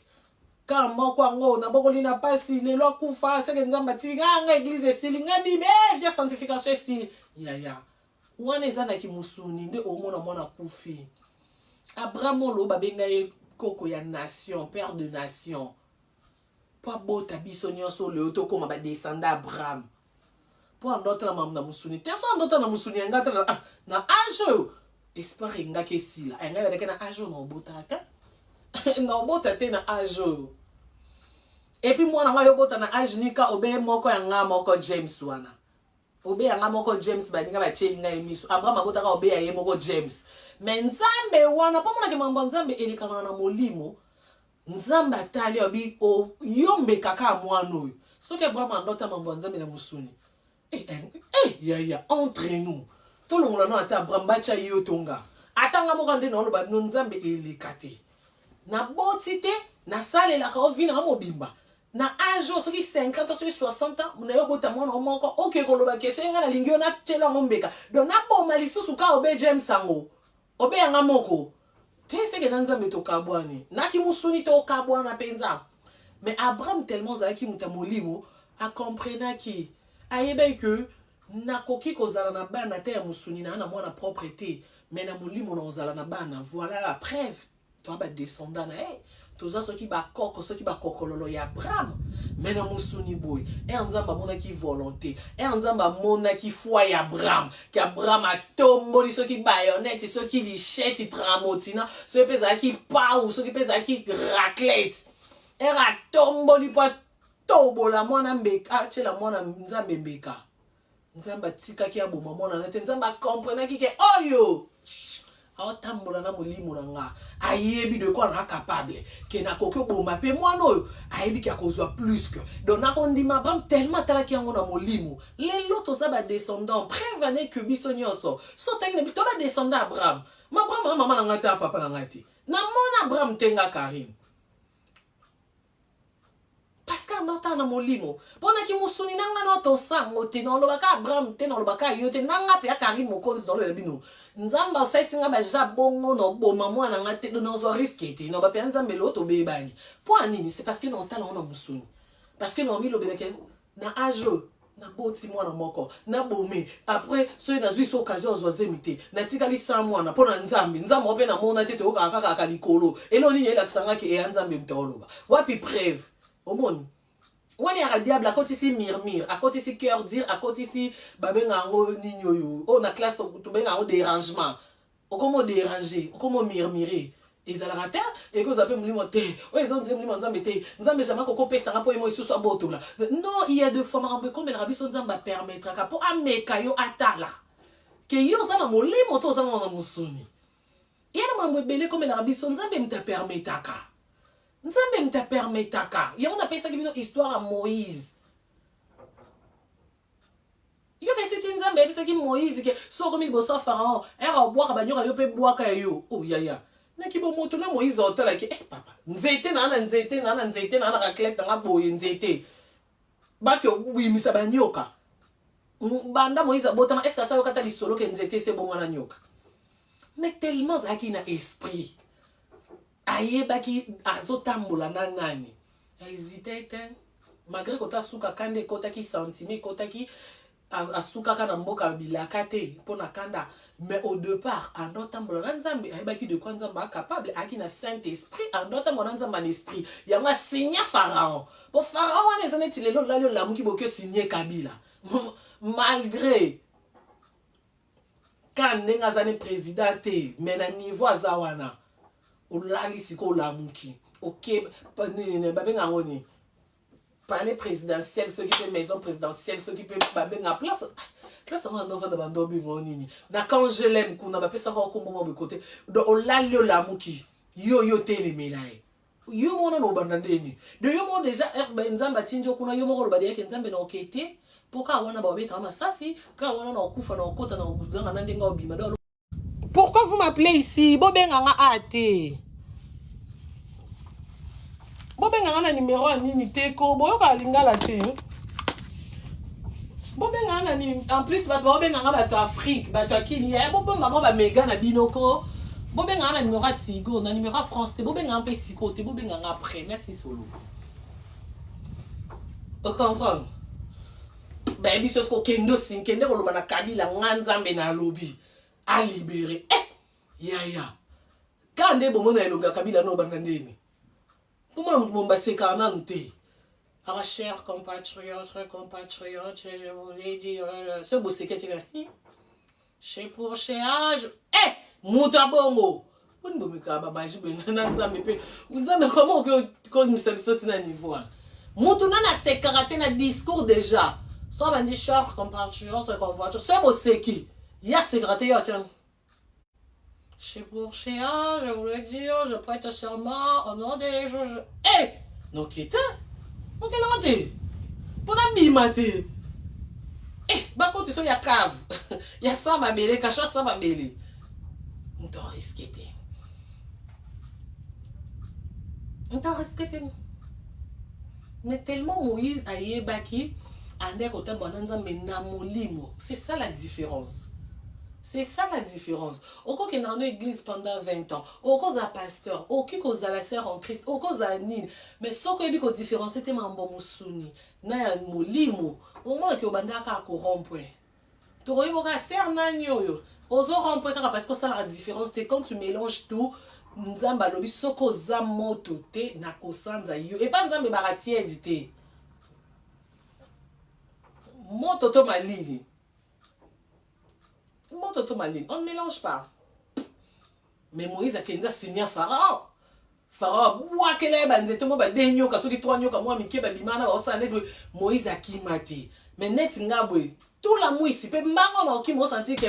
ka moko ango na bokoli na pasi lelo akufa seke nzamba ti nga eglise esili nga bibe via sanctification esili ya wana eza na kimusuni nde omona mwana akufi Abraham olo babenga ye koko ya nation père de nation po abota biso nyonso leo tokoma badescenda Abraham po andota na musuni te so andota na musuni yanga na age espère nga ke sila nga yadeke na age na obota ta na obota te na age et puis moi na yo bota na age nika obe moko ya nga moko James wana obe ya nga moko James baninga ba cheli na emisu Abraham abota ka obe ya ye moko James mais nzambe wana po mona ke mambo nzambe elikana na molimo nzambe atali obi o yombe kaka mwana oyo soki Abraham andota mambo nzambe na musuni ya entre nous to longola no ata Abraham bacha yo tonga atanga moko nde na oloba no nzambe elikate na boti te na sale la ka ovina mobimba na âge soki 50 soki 60 ans na yo bota mwana moko oke koloba question nga na lingio na tela ngombeka donc na boma lisusu ka obe James sango obe yanga moko te seke na nzambe to kabwani na ki musuni to kabwana penza mais Abraham tellement zaki muta molimo a comprena ki ayebe que na koki kozala na bana te ya musuni na mwana propreté mais na molimo na ozala na bana voilà la preuve to ba descendant na toza soki ba koko soki ba kokololo ya Abraham mais na musuni boy nzamba mona ki volonté nzamba mona ki foi ya Abraham ki Abraham atomboli soki bayonete soki lichette tramotina soki peza ki pau soki peza ki raclette atomboli po tobola mwana mbeka chela mwana nzambe mbeka nzamba tika ki aboma mwana na te nzamba comprendre ki ke oyo aotambola na molimo na nga ayebi de quoi na capable ke na koki oboma pe mwana oyo ayebi ki akozwa plus que donc nakondima Abraham tellement talaki yango na molimo lelo toza badescendant prévane que biso nyonso so tangi na bito badescendant Abraham mama na nga te papa na nga te na mona Abraham tenga Karim parce que andota na molimo pona ki musuni nanga no to sango te no lobaka Abraham te no lobaka yo te nanga pe Karim mokonzi no le bino nzamba osasinga ba jabongo no boma mwana nga te no zo risque te no ba pe nzambe lo to bebani po anini c'est parce que no tala on musuni parce que no mi lobeleke na age na boti mwana moko na bomé après soki nazwi so occasion ozwazemi te natikali sa mwana mpo na nzambe nzambe ope namona te toyokaka kaka likolo elo nini elakisangaki eya nzambe mto oloba wapi preuve omoni wani yaka diable akotisi murmure akotisi cœur dire akotisi babenga yango nini oyo oyo na classe tobenga yango dérangement okomo déranger okomo murmurer ezalaka te ekozala mpe molimo te oyo eza nzembo molimo nzambe te nzambe jamai kokopesanga mpo emo lisusu abotola non il y a de fois makambo ekomelaka biso nzambe apermettraka mpo ameka yo atala ke yo oza na molimo to oza na mosuni ye na makambo ebele ekomelaka biso nzambe mutapermetaka nzambe mutapermetaka yango napesaki bino histoire ya Moïse yo pesi ti nzambe yebisaki Moïse ke so okomi liboso ya Pharaon eka obwaka banyoka yo mpe bwaka ya yo o yaya naki bomoto na Moïse otalaki papa nzete na na raclette nga boye nzete baki obimisa banyoka banda Moïse abotama est-ce que ça yokata lisolo ke nzete se bonga na nyoka mais tellement zaki na esprit ayebaki azotambola na nani hésité te malgré kota suka kande kotaki sentiment kotaki asukaka na mboka bilaka te mpona kanda mais au départ anotambola na nzambe ayebaki de quoi nzambe acapable ayaki na saint esprit anotambola na nzambe na esprit yango asigna Pharaon po Pharaon wana eza neti lelo lali olamuki boki osigné Kabila malgré ka ndenge aza ne président te mais na niveau aza wana olali siko olamuki ok babenga yango ni palais présidentiel ceux qui fait maison présidentielle ceux qui fait babenga place on a nova na bando bingo nini na quand je l'aime kuna ba pesa ko kombo mo côté do olali olamuki yo telemelai yo mona no banda ndeni de yo mo déjà nzamba tinjo kuna yo mo ko ba yake nzambe na okete poka wana ba beta na sasi ka wana na okufa na okota na okuzanga na ndenga obima do. Pourquoi vous m'appelez ici bobenga nga ate bobenga na numéro nini teko boyoka lingala te bobenga na nini en plus ba bobenga nga bato Afrique bato akini ya bobenga ba mega na binoko bobenga na numéro Tigo na numéro France te bobenga mpe siko te bobenga nga après merci solo o comprendre ba biso sko kendo sinkende ko loba na Kabila nganzambe na lobi a libérer ya kande bomona elonga Kabila no banga ndeni comment mon c'est quand te ah chers compatriotes je voulais dire ce beau c'est que tu vas chez pour chez âge muta bongo on bomi ka baba jibe na nzambe pe nzambe comment que Mr. Soti na niveau mutu na se karaté na discours déjà so bandi chers compatriotes ce beau c'est qui ya se karaté ya tiens chez pour chez je voulais dire je prête serment au nom des juges non quitte ok non te pona bimate bakoti so ya cave ya samba bele kacha samba bele on risqué mais tellement Moïse a yebaki ande ko tamba nzambe na molimo c'est ça la différence. C'est ça la différence. Au cas qu'il y a une église pendant 20 ans, au cas d'un pasteur, au cas qu'il y a la sœur en Christ, au cas d'un nid, mais ce qui est la différence, c'est que mambo musuni, na un molimo, au moins que bandaka corrompre. Tu vois, il y a sœur nanyo, aux rompre parce que ça la différence, c'est quand tu mélanges tout. Nzamba lobi soko za moto te na kosanza yo et pas nzambe baratie edité moto to malili. On ne mélange pas. Mais Moïse a kenza signé Pharaon. Pharaon, bois que les banzete mo ba denyo ka soki to nyoka mo amike ba bimana ba osana Moïse a kimati. Mais net ngabwe tout la mouisi pe mbango na oki mo sentir que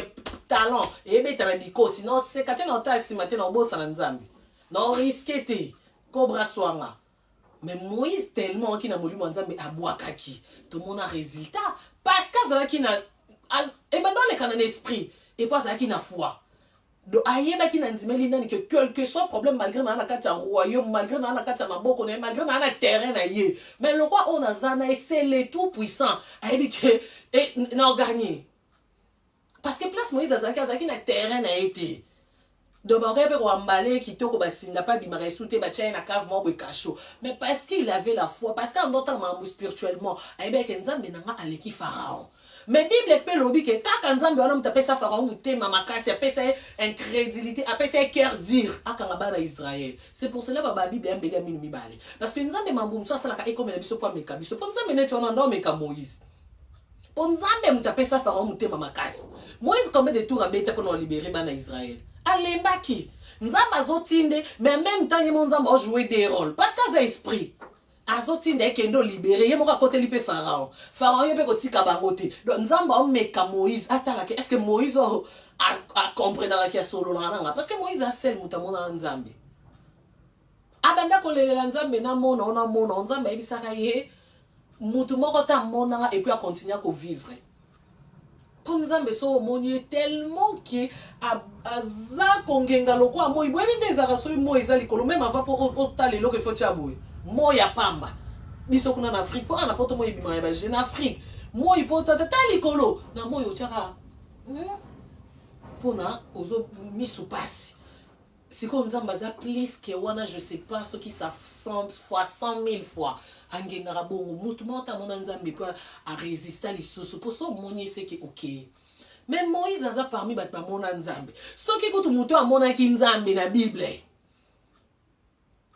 talent et betara biko sinon c'est katé na ta si matin na bossa na nzambi. Non risqué te cobra swanga. Mais Moïse tellement qui na molimo nzambe abwakaki. Tout le monde a résultat parce que ça qui na et ben dans les canons d'esprit et pas ça qui n'a foi donc ayeba qui n'a ndimeli nani que quel que soit problème malgré na kati ya royaume malgré na kati ya maboko na malgré na terrain na ye mais le roi on a zana c'est le tout puissant ayebi que et n'a gagné parce que place Moïse azaki na terrain na été Donc, on va emballer qui toko basinda pas bimara souté ba tchai na cave mo cacho. Mais parce qu'il avait la foi, parce qu'en d'autres membres spirituellement, ay be kenzambe nanga aleki pharaon. Mais Bible peut lobby que quand nzambe wana mutape sa pharaon mutema makasi apesa incrédulité, apesa cœur dire akanga na Israël. C'est pour cela ba Bible ambeli amini mibale. Parce que nzambe mambu mso sala ka ekome na biso pa meka biso. Pour nzambe neto na ndo meka Moïse. Pour nzambe mutape sa pharaon mutema makasi. Moïse combien de tours a beta pour libérer bana Israël. Alembaki nzamba zotinde mais en même temps yemo nzamba a joué des rôles parce que ça esprit azotinde kendo libérer yemo ka côté lipe pharaon yebe ko tika bangote donc nzamba o meka Moïse atala que est-ce que Moïse a comprendre que solo nga parce que Moïse a seul mutamona nzambe abanda ko lelela nzambe na mona nzamba ebisaka ye mutu moko ta mona et puis a continuer à vivre. Pour nous amener so moni tellement que aza kongenga loko a moi bwebi des araso moi ezali kolo même avant pour otale lo que faut chaboui moi ya pamba biso kuna na Afrique pour na poto moi bima ya jeune Afrique moi ipota tali kolo na moi ochaka pona ozo misu pasi siko nzamba za plus que wana je sais pas ce qui ça 100 fois 100 000 fois angengara bongo mutu mota mona nzambe peut à résister les sous pour ça moni c'est que OK mais Moïse aza parmi bat ba mona nzambe so ki kutu mutu amona ki nzambe na Bible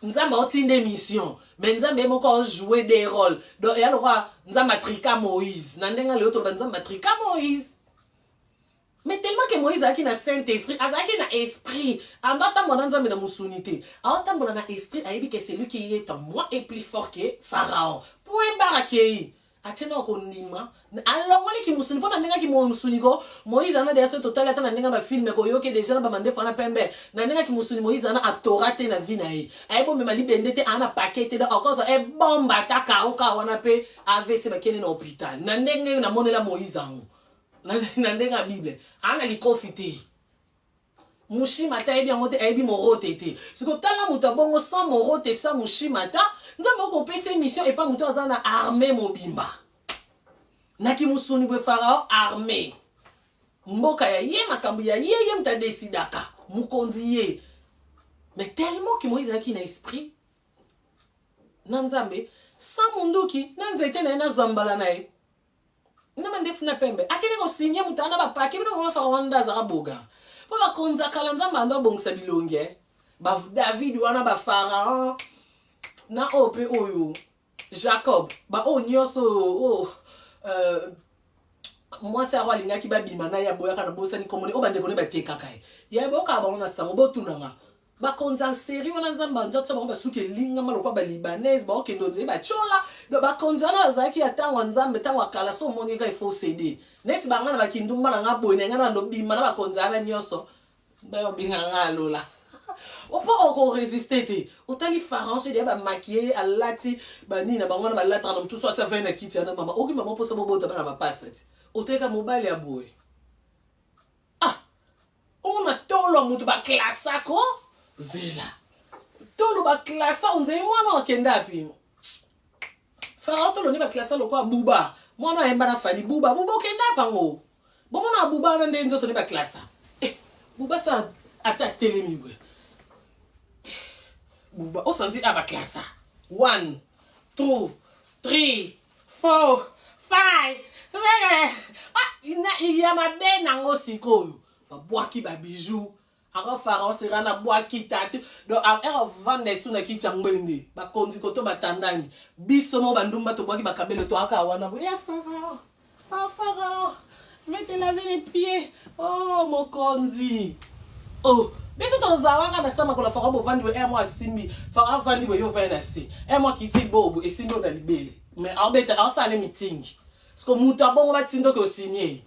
nzambe otinde mission mais nzambe moko jouer des rôles donc ya lokwa nzambe trika Moïse na ndenga le autre nzambe trika Moïse. Mais tellement que Moïse a qui na Saint-Esprit, a qui na esprit, en d'autres mon nzambe na musunité, en d'autres mon na esprit a dit que celui qui est en moi est plus fort que Pharaon. Point barakei. Achena okonima. Alors moi qui musuni pona ndenga ki musunigo, Moïse ana de ce total ata na ndenga ba film ko yoke déjà na ba mande fana pembe. Na ndenga ki musuni Moïse ana actorate na vie na ye. Ay bo me mali bendete ana paquete da encore e bomba ta ka o ka wana pe AVC ba kene na hôpital. Na ndenga na monela Moïse ango. Nandenga Bible ana likofite mushimata ebi ngote ebi morote te siko tala muta bongo sans morote sans mushimata nzambo ko pese mission et pas muto azana armée mobimba naki musuni bwe Pharaon armée mboka ya ye makambu ya ye mta desidaka mukonzi ye mais tellement que Moïse a qui na esprit nanzambe sans munduki nanzete na zambala nae namande funa pembe akene ko signer mutana ba pake bino ngwa fa wanda za boga po ba konza kala nzamba ndo bongisa bilonge ba David wana ba Pharaon na ope oyo Jacob ba onyoso moi c'est roi linga ki ba bima na ya boya kana bosa ni komone o bande kone ba teka kai ya boka ba na sango botunanga ba konza seri wana nzamba nzatso ba suke linga maloko ba libanaise ba okendo nze ba chola ba konza na zaki atangwa nzambe tangwa kala so moni ka ifo cd net ba ngana ba kindumba na ngabone ngana ndo bima na ba konza na nyoso ba yo binga ngalola opo oko résister te otali Pharaon se dia ba maquiller alati ba nina ba ngana ba latra na mtu so sa vena kiti na mama oki mama posa bobota ba na ba passet oteka mobile ya boy ona tolo mutu ba klasa ko zela tolo ba klasa onze mwana wakenda pi Pharaon tolo ni ba klasa lokwa buba mwana emba na fali buba okenda pango bomona buba na ndenzo to ni ba klasa buba sa ata telemi we buba osanzi aba klasa 1 2 3 4 5 ina mabena ngosikoyo ba boaki ba bijou aka Pharaon sera na boaki tatu donc aka vendre suna kitya ngwende ba konzi koto batandani biso mo bandumba to boaki ba kabelo to aka wana ya Pharaon Pharaon je vais te laver les pieds oh mon konzi oh biso to zawanga na sama ko la Pharaon bo vandi we moi simbi Pharaon vandi we yo vena si moi kiti bobo esimbo na libele mais abeta asa ne meeting parce que muta bongo batindo ko signer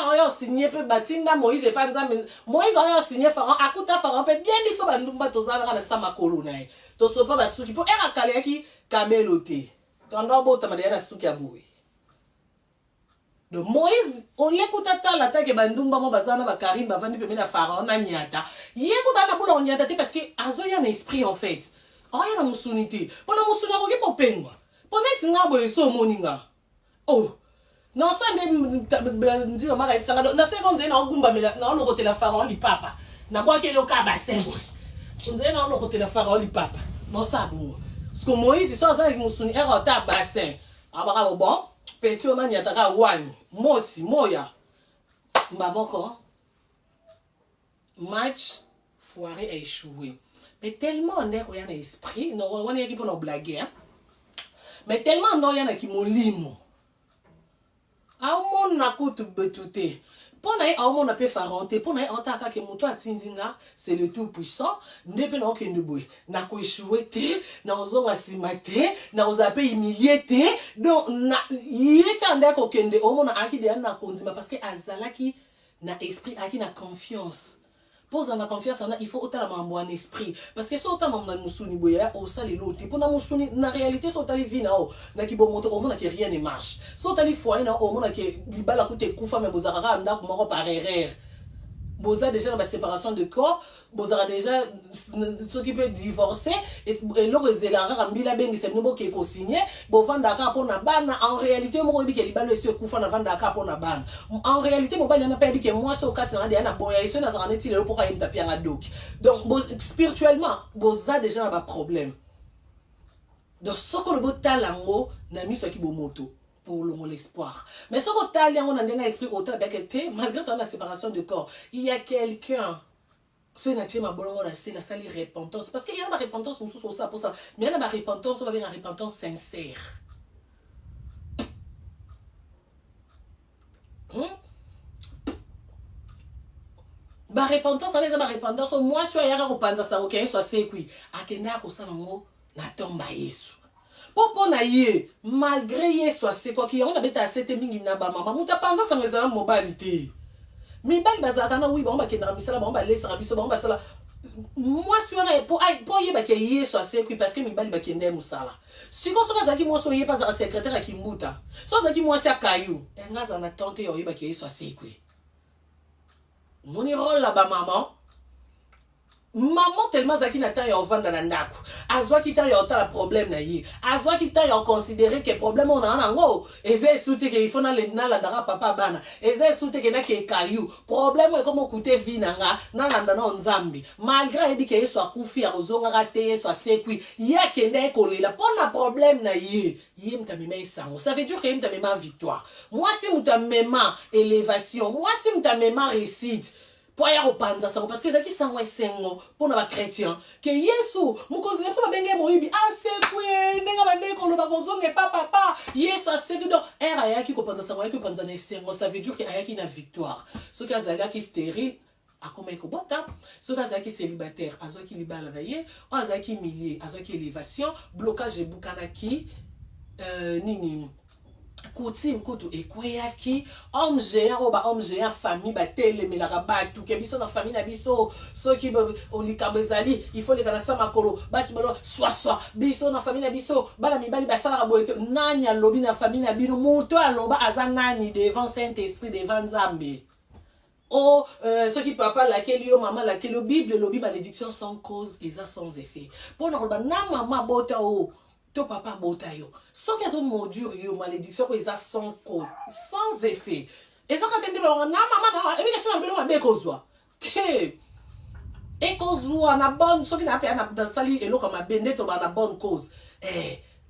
oyo signé pe batinda Moïse et pas nzambe Moïse oyo signé Pharaon akuta Pharaon pe bien biso bandumba tozana na sama kolona e to sopa basuki po era kale yaki kabelote to ndo bota madera suki abui de Moïse ole kutata la take bandumba mo bazana ba karimba vandi pe na Pharaon na nyata ye kutana bula nyata te parce que azoya na esprit en fait oya na musunité pona musuna ko ke popengwa pona tsingabo eso moninga oh non ça ndio mara ibisanga na seconde na ogumba mela na lokotela Pharaon li papa na kwa ke loka bassin boye onzela na lokotela la pharaon papa non ça bon parce que Moïse so za musuni era ta bassin abaka bon petit on a taka wani mosi moya mbamoko match foiré a échoué mais tellement on est un esprit non on est qui pour nous blaguer hein? Mais tellement on y en a qui molimo a mon na kutu betute pour na a mon na pe faronte pour na en tant que moto atindinga c'est le tout puissant ndebe na okende boy na ko échoué te na ozonga simate na ozape humilié te donc na yete ande ko kende o mon na akide na konzima parce que azalaki na esprit aki na confiance. Pose dans la confiance, il faut autant mambo en esprit. Parce que si autant mambo musuni boya, au sale l'autre. Pour na musuni, na réalité, si autant les vie na o, na ki bon moto, au monde que rien ne marche. Si autant les foyers na o, au monde que libala koute koufa, mais bozara anda kumoro par erreur. Boza déjà dans la séparation de corps, Bozara déjà ceux qui peuvent divorcer et l'autre zélara rambila bengi c'est nouveau qui est co-signé bovanda ka pona bana en réalité mo bi ke libalo se kufa na vanda ka pona bana en réalité mo bali na pa bi ke moi so kati na dia na boya iso na zana ti le pourquoi il me tapia na doc donc spirituellement boza déjà na problème donc ce que le beau talango na mi so ki bo moto pour l'espoir. Mais ce que tu as on a un esprit autant malgré la séparation de corps, il y a quelqu'un. C'est ma c'est la salle repentance. Parce qu'il y a une repentance, on sous ça pour ça. Mais il y a une repentance, on va dire une repentance sincère. Ba repentance, ça veut dire repentance. Moi, soit il y a une repentance, ok, soit c'est quoi. Akenda ko ça nango na tomba Yesu. Popo na ye malgré ye soit c'est quoi qui on a beta c'était mingi na ba mama muta panza sa mezala mobilité mi bali bazaka na oui ba on ba kenda misala ba on ba laisser biso ba on ba sala moi si on a pour ye ba ke ye soit c'est quoi parce que mi bali ba kenda musala siko soka zaki moi so ye pas un secrétaire à Kimbuta so zaki moi c'est kayu ngaza na tante yo ye ba ke ye soit c'est quoi moni rôle là ba maman maman tellement zaki na temps ya ovanda na ndako azwa ki temps ya otala problème na ye azwa ki temps ya considérer que problème on a nango eze soute que il faut na la ndara papa bana eze soute que na ke kayu problème e comme coûter vie nanga na landa na nzambi malgré ebi ke soit kufi ya ozonga raté soit sekui ya kende ko lela pona problème na ye ye mtamema isango ça veut dire que mtamema victoire moi si mtamema élévation moi si mtamema réussite pour y avoir parce que ça qui sont sengo pour nos chrétiens que Yesu mon conseiller ça va bien moibi ah c'est quoi nenga bande ko lo ba kozonge papa Yesu c'est que donc era ya qui ko panza ça ko panza na sengo ça veut dire que aya qui na victoire ce qui azala qui stérile akoma ko bota ce qui azala qui célibataire azo qui libala na ye o azala qui milier azo qui élévation blocage de bukana qui nini coutume kutu ekweyaki homme géant oba homme géant famille batelemela batu ke biso na famille na biso soki olikambo ezali il faut lekana sa makolo batu balo swaswa biso na famille na biso bana mibali basalaka boye nani alobi na famille na bino moto aloba aza nani devant Saint-Esprit devant Nzambe oh ceux qui papa laquelle yo maman laquelle Bible lobi malédiction sans cause et ça sans effet pour na maman bota o to papa botayo so que son modure yo malédiction ko eza sans cause sans effet et ça quand on na maman na e bi que ça na ma be kozwa te e kozwa na bonne so ki na pe na sali elo comme bende to ba na bonne cause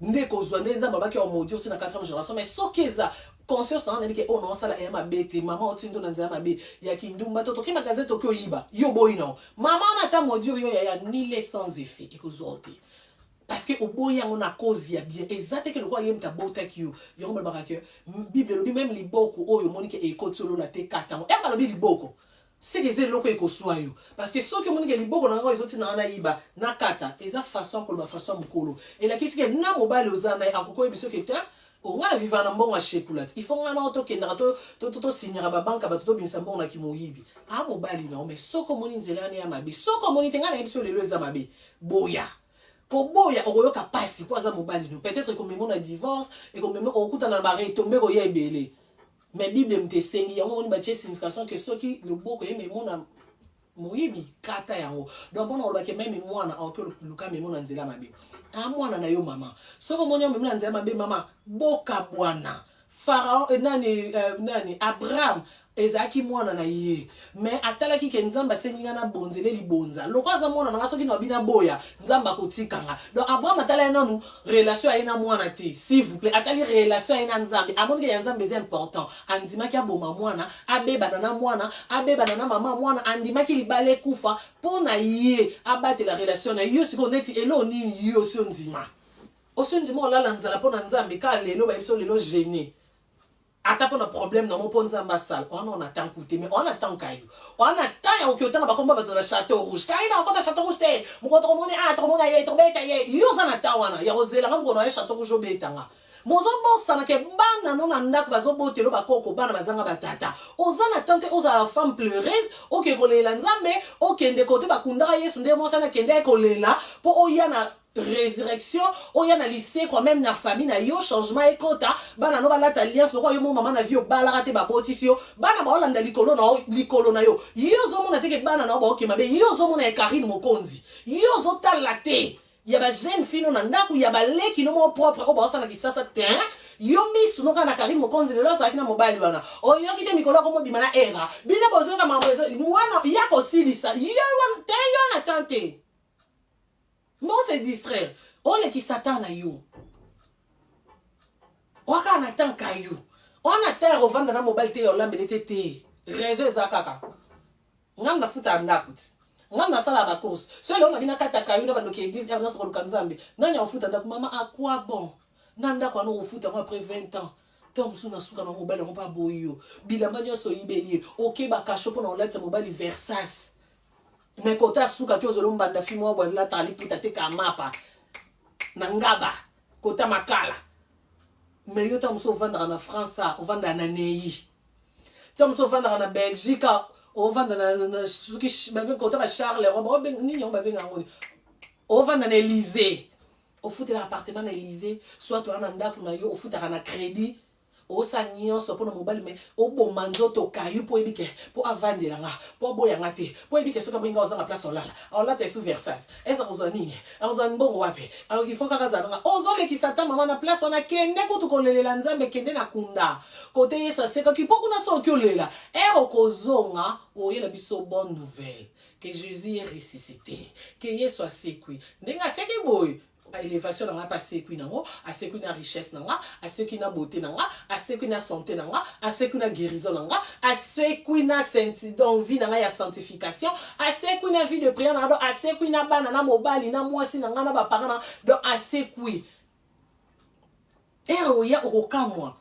ne kozwa ndenza baba ki o modure tina 4e génération mais so que ça conscience na ndeke o no sala e ma bete maman otindo na nzela mabe ya kindumba to ki magazette to ki oyiba yo boyino maman na ta modure yo ya ni les sans effet e kozwa te parce que au boya on a cause ya bien exact que le quoi yem ta bota ki yo yo mo ba que bible lobi même liboko oyo monique e ko tsolo na te katango e ba lobi liboko c'est que c'est loko e ko soyo parce que so que monique liboko na ngo ezoti na iba na kata eza façon ko ba façon mukolo et la kisi que na mobile ozana akoko biso que ta o ngala vivana mbongo shekulat il faut ngana auto kendra to signera ba banka ba to binsa mbongo na kimoyibi a mobile na mais so ko moni nzelani ya mabe so ko moni tenga na biso lelo eza mabe boya koboya okoyoka pasi kwa za mobali no peut-être que même on a divorce et que même on kuta na mari tomber ko yebele mais bible mtesengi yango on ba tie signification que ceux qui le boko yeme mona moyibi kata yango donc on va que même mwana que luka même on nzela mabe a mwana na yo mama soko moni même na nzela mabe mama boka bwana Pharaon nani Abraham ezaki mwana na ye mais atalaki ke nzambe asengi nga na bonzele libonza lokwa aza mwana nanga soki na bina boya nzambe akotikanga donc Abraham atala ye nanu relation aye na mwana te s'il vous plaît atali relation aye na nzambe amonike ya nzambe eza important andimaki aboma mwana abebana na mwana abebana na mama mwana andimaki libala ekufa mpo na ye abatela relation na yo sikoyo neti elo nini yo osi ondima osi ondima olala nzala mpo na nzambe ka lelo bayebiso lelo gêné ata pona problème na mo mpo nzambe asala on attend coûter mais on attend kayo on attend ya okiotanga bakomba bato na château rouge kayi na okota château rouge te mokoto komoni tokomona ye tobeta ye yo oza na temps wana ya kozelanga mokono ya château rouge obetanga mozobosana ke bana no na ndako bazobotelo bakoko bana bazanga batata oza na tante ozala femme pleureuse oke kolela nzambe okende kote bakundaka yesu nde mosana kende kolela mpo oya na résurrection oya na lycée quand même na famille na yo changement ekota bana no balata alliance lokwa yo mo mama na vie obalaka te babotisi yo bana baolanda likolo na yo yo ozomona te ke bana na yo baokema be yo ozomona ya Karine Mokonzi yo ozotala te ya ba jeune fille na ndako ya baleki no mo propre o baosana kisasa te yo misu no kana Karine Mokonzi lelo sa kina mobile wana oyo kite mikolo ko mobima na era bina bozo ka mambo mwana ya ko silisa yo wan te yo na tante non c'est distraire on est qui s'attend à you on attend qu'à you on attend au vent dans la mobile te ola melete te réseau zakaka ngam na futa ndakuti ngam na sala ba course seul on a bina kata kayu na banoki église na so ko nzambe nanya futa ndaku mama à quoi bon nanda kwa no futa après 20 ans tom suna suka na mobile on pas boyo bilamba nyoso yibeli OK ba kasho pona olata mobile Versace mais kota suka ki ozolomba nda fi mwa bwala tali puta te ka mapa nangaba kota makala mais yo tam so vendre na France o vendre na Nei tam so vendre na Belgique o vendre na suki babe kota ba Charles Robo ben ni on babe ngoni o vendre na Élysée o futa l'appartement na Élysée soit to na ndako na yo o futa na crédit osa nyonso pona mobile mais oboma nzoto kayu po ebike po avandela nga po boya nga te po ebike soka boinga ozanga place olala olata sous Versace eza kozwa nini ozwa mbongo wapi il faut kaka zanga ozolekisa ta mama na place wana kende kutu kolelela nzambe kende na kunda kote yesu aseka ki pokuna so kyolela ero kozonga oyela biso bonne nouvelle que Jésus est ressuscité que yesu asekwi ndenga seki boy élévation nanga passé qui nango assez qui na richesse nanga assez qui na beauté nanga assez qui na santé nanga assez qui na guérison nanga assez qui na sainteté donc vie nanga ya sanctification assez qui na vie de prière nanga assez qui na bana na mobali na mwasi nanga na ba parents donc assez qui ya okamwa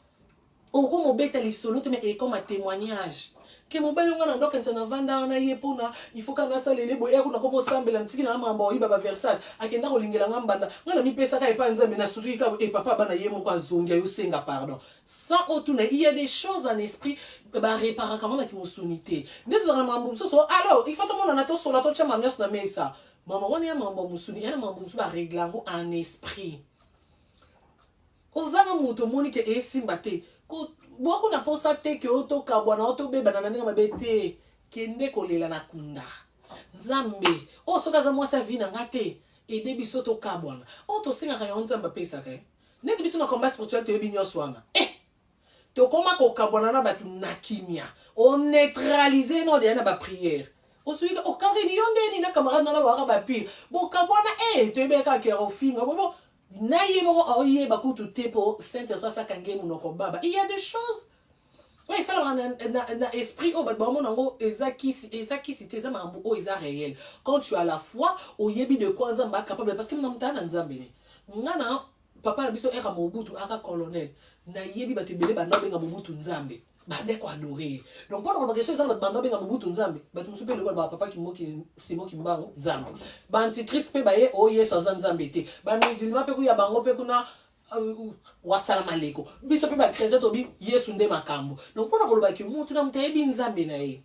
okomo beta lisolo te mais comme un témoignage que mon bel on a donc un vanda na yepona il faut qu'on a ça les boya qu'on a comme sambela ntiki na mamba oyiba ba Versace akenda kolingela ngambanda ngana mi pesa ka epa nzambe na sutu ka e papa bana yemo kwa zongia yo senga pardon sans otuna il y a des choses en esprit ba réparer comment na ki musunité ndezo na mambo so alors il faut tout monde na to sola to chama myos na mesa mama woni ya mambo musuni yana mambo so ba réglango en esprit ozana muto moni ke esimbate ko boko na posa te ke oto kabwana oto beba na ndenge mabete kende kolela na kunda nzambe o soka za mwasa vina ngate e debi soto kabwana o to singa ka nzamba pesa ka nezi biso na combat spirituel te binyo swana to koma ko kabwana na batu na kimia on neutraliser no de na ba prière o suika o kangeni yonde ni na camarade na ba ba pire bo kabwana to beka ke rofinga bo na yemo oye bakutu tepo Saint-Esprit sakange munoko baba il y a des choses oui ça na esprit au badbamo nango ezaki c'était ça mambo o eza réel quand tu as la foi oyebi de quoi nzamba capable parce que mnamtana nzambe ne ngana papa na biso era mobutu aka colonel na yebi batebele bana benga mobutu nzambe bande ko adorer donc pour la question ça banda benga mobutu nzambe batu musupe le ba papa kimoki simo kimbango nzambe ba antichrist pe baye o yesu azan nzambe te ba musulman pe ku ya bango pe kuna wasala maleko biso pe ba chrétien to bi yesu nde makambo donc pour la ki mutu na mutayebi nzambe na ye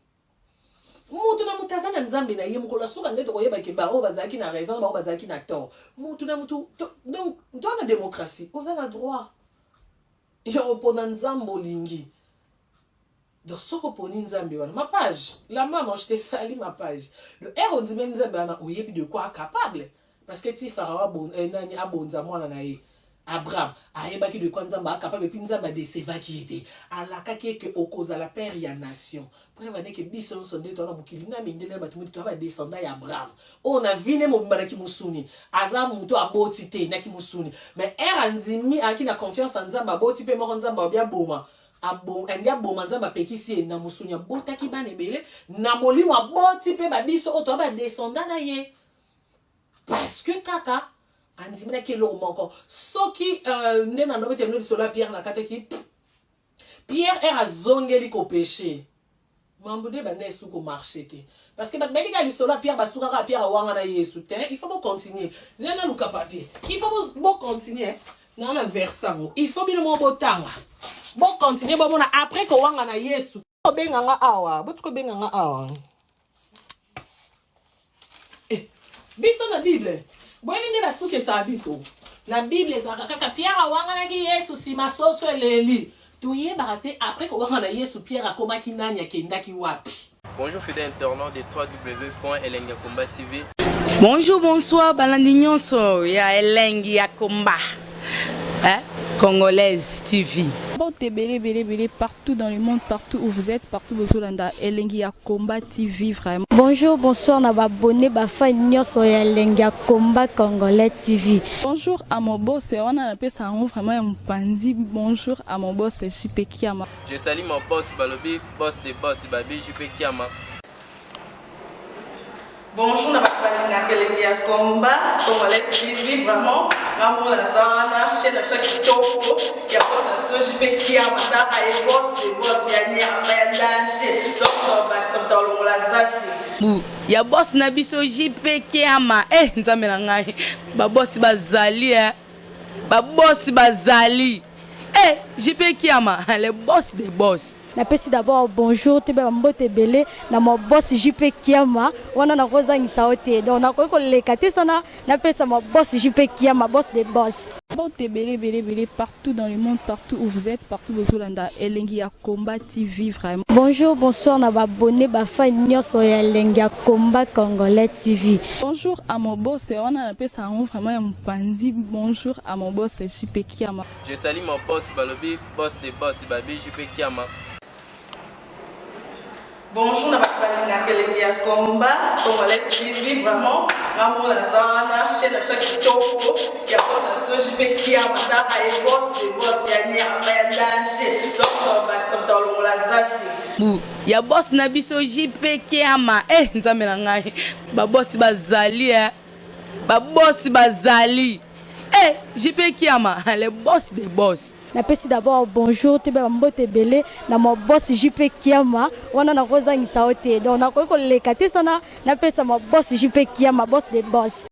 mutu na mutazana nzambe na ye mukola suka ndeto koyeba ke ba o bazaki na raison ba o bazaki na tort mutu na mutu donc dans la démocratie on a droit je repona nzambo lingi donc soko poni nzambe wana ma page la maman je te sali ma page le héros dit même nzambe wana oyebi de quoi capable parce que ti farawa bon nani abonza mwana na ye Abraham ayebaki de quoi nzamba capable puis nzamba déceva qui était alakaki que okoza la père ya nation prévane que biso sonde to na mukili na mindele batu mutu ba descendant ya Abraham on a vine mo mbana ki musuni aza mutu aboti te na ki musuni mais era nzimi aki na confiance en nzamba aboti pe mo nzamba bia boma abo endia boma nzamba pekisi na musuni abotaki bana ebele na molimo aboti pe ba biso o to ba descendant na ye parce que kaka andimina ke lo moko soki ne na ndobe temno sola Pierre na kateki Pierre est à zongeli ko péché mambude bande su ko marché te parce que bakbeli ka lisola Pierre basuka ka Pierre wanga na Yesu te il faut continuer zena luka papier il faut continuer na la versango il faut bien mo botanga continuer bo mona après ko wanga na Yesu ko benganga awa botko benganga awa biso na Bible bweni nde basuke sa biso na Bible sa kaka Pierre wanga na ki Yesu si masoso eleli tuye barate après ko wanga na Yesu Pierre akomaki nani akendaki wapi. Bonjour fidèles internautes de www.elengiakomba TV. Bonjour, bonsoir, balandi nyonso ya Elengi ya Komba. Congolaise TV. Bon, belé partout dans le monde, partout où vous êtes, partout où vous êtes, Elengi ya Komba TV vraiment. Bonjour, bonsoir, na abonné ba fa nyonso ya Elengi ya Komba Congolais TV. Bonjour à mon boss, on a appelé ça vraiment un pandi. Bonjour à mon boss, JP Kiama. Je salue mon boss Balobi, boss des boss Babi, JP Kiama. Bonjour, na bakalanga Elengi ya Komba Congolais TV vraiment ngamu na zana chaîne ça qui toko ya boss na JP Kiama ta ay boss des boss ya ni ya danger donc ba samta lo la zaki ya boss na biso JP Kiama nzambe na ngai ba boss bazali ba boss bazali JP Kiama le boss des boss. Napesi d'abord bonjour te ba mbote belé na mo boss JP Kiama wana na kozangisa ote donc na ko lekate sana napesa mo boss JP Kiama boss des boss. Bon, belé partout dans le monde, partout où vous êtes, partout où vous êtes, Elengi ya Komba TV vraiment. Bonjour, bonsoir, na abonné ba fa nyonso ya Elengi ya Komba Congolais TV. Bonjour à mon boss, on a appelé ça vraiment un pandi. Bonjour à mon boss JP Kiama. Je salue mon boss Balobi, boss des boss Babi, JP Kiama. Bonjour, na bakalanga Elengi ya Komba Congolais TV vraiment ngamu na zana chaîne ça qui toko ya boss na JP Kiama ta ay boss des boss ya ni ya danger donc ba samta lo la zaki ya boss na biso JP Kiama nzambe na ngai ba boss bazali ba boss bazali JP Kiama le boss des boss. Napesi d'abord bonjour te ba mbote belé na mo boss JP Kiama wana na kozangisa ote donc na ko lekate sana napesa mo boss JP Kiama boss des boss.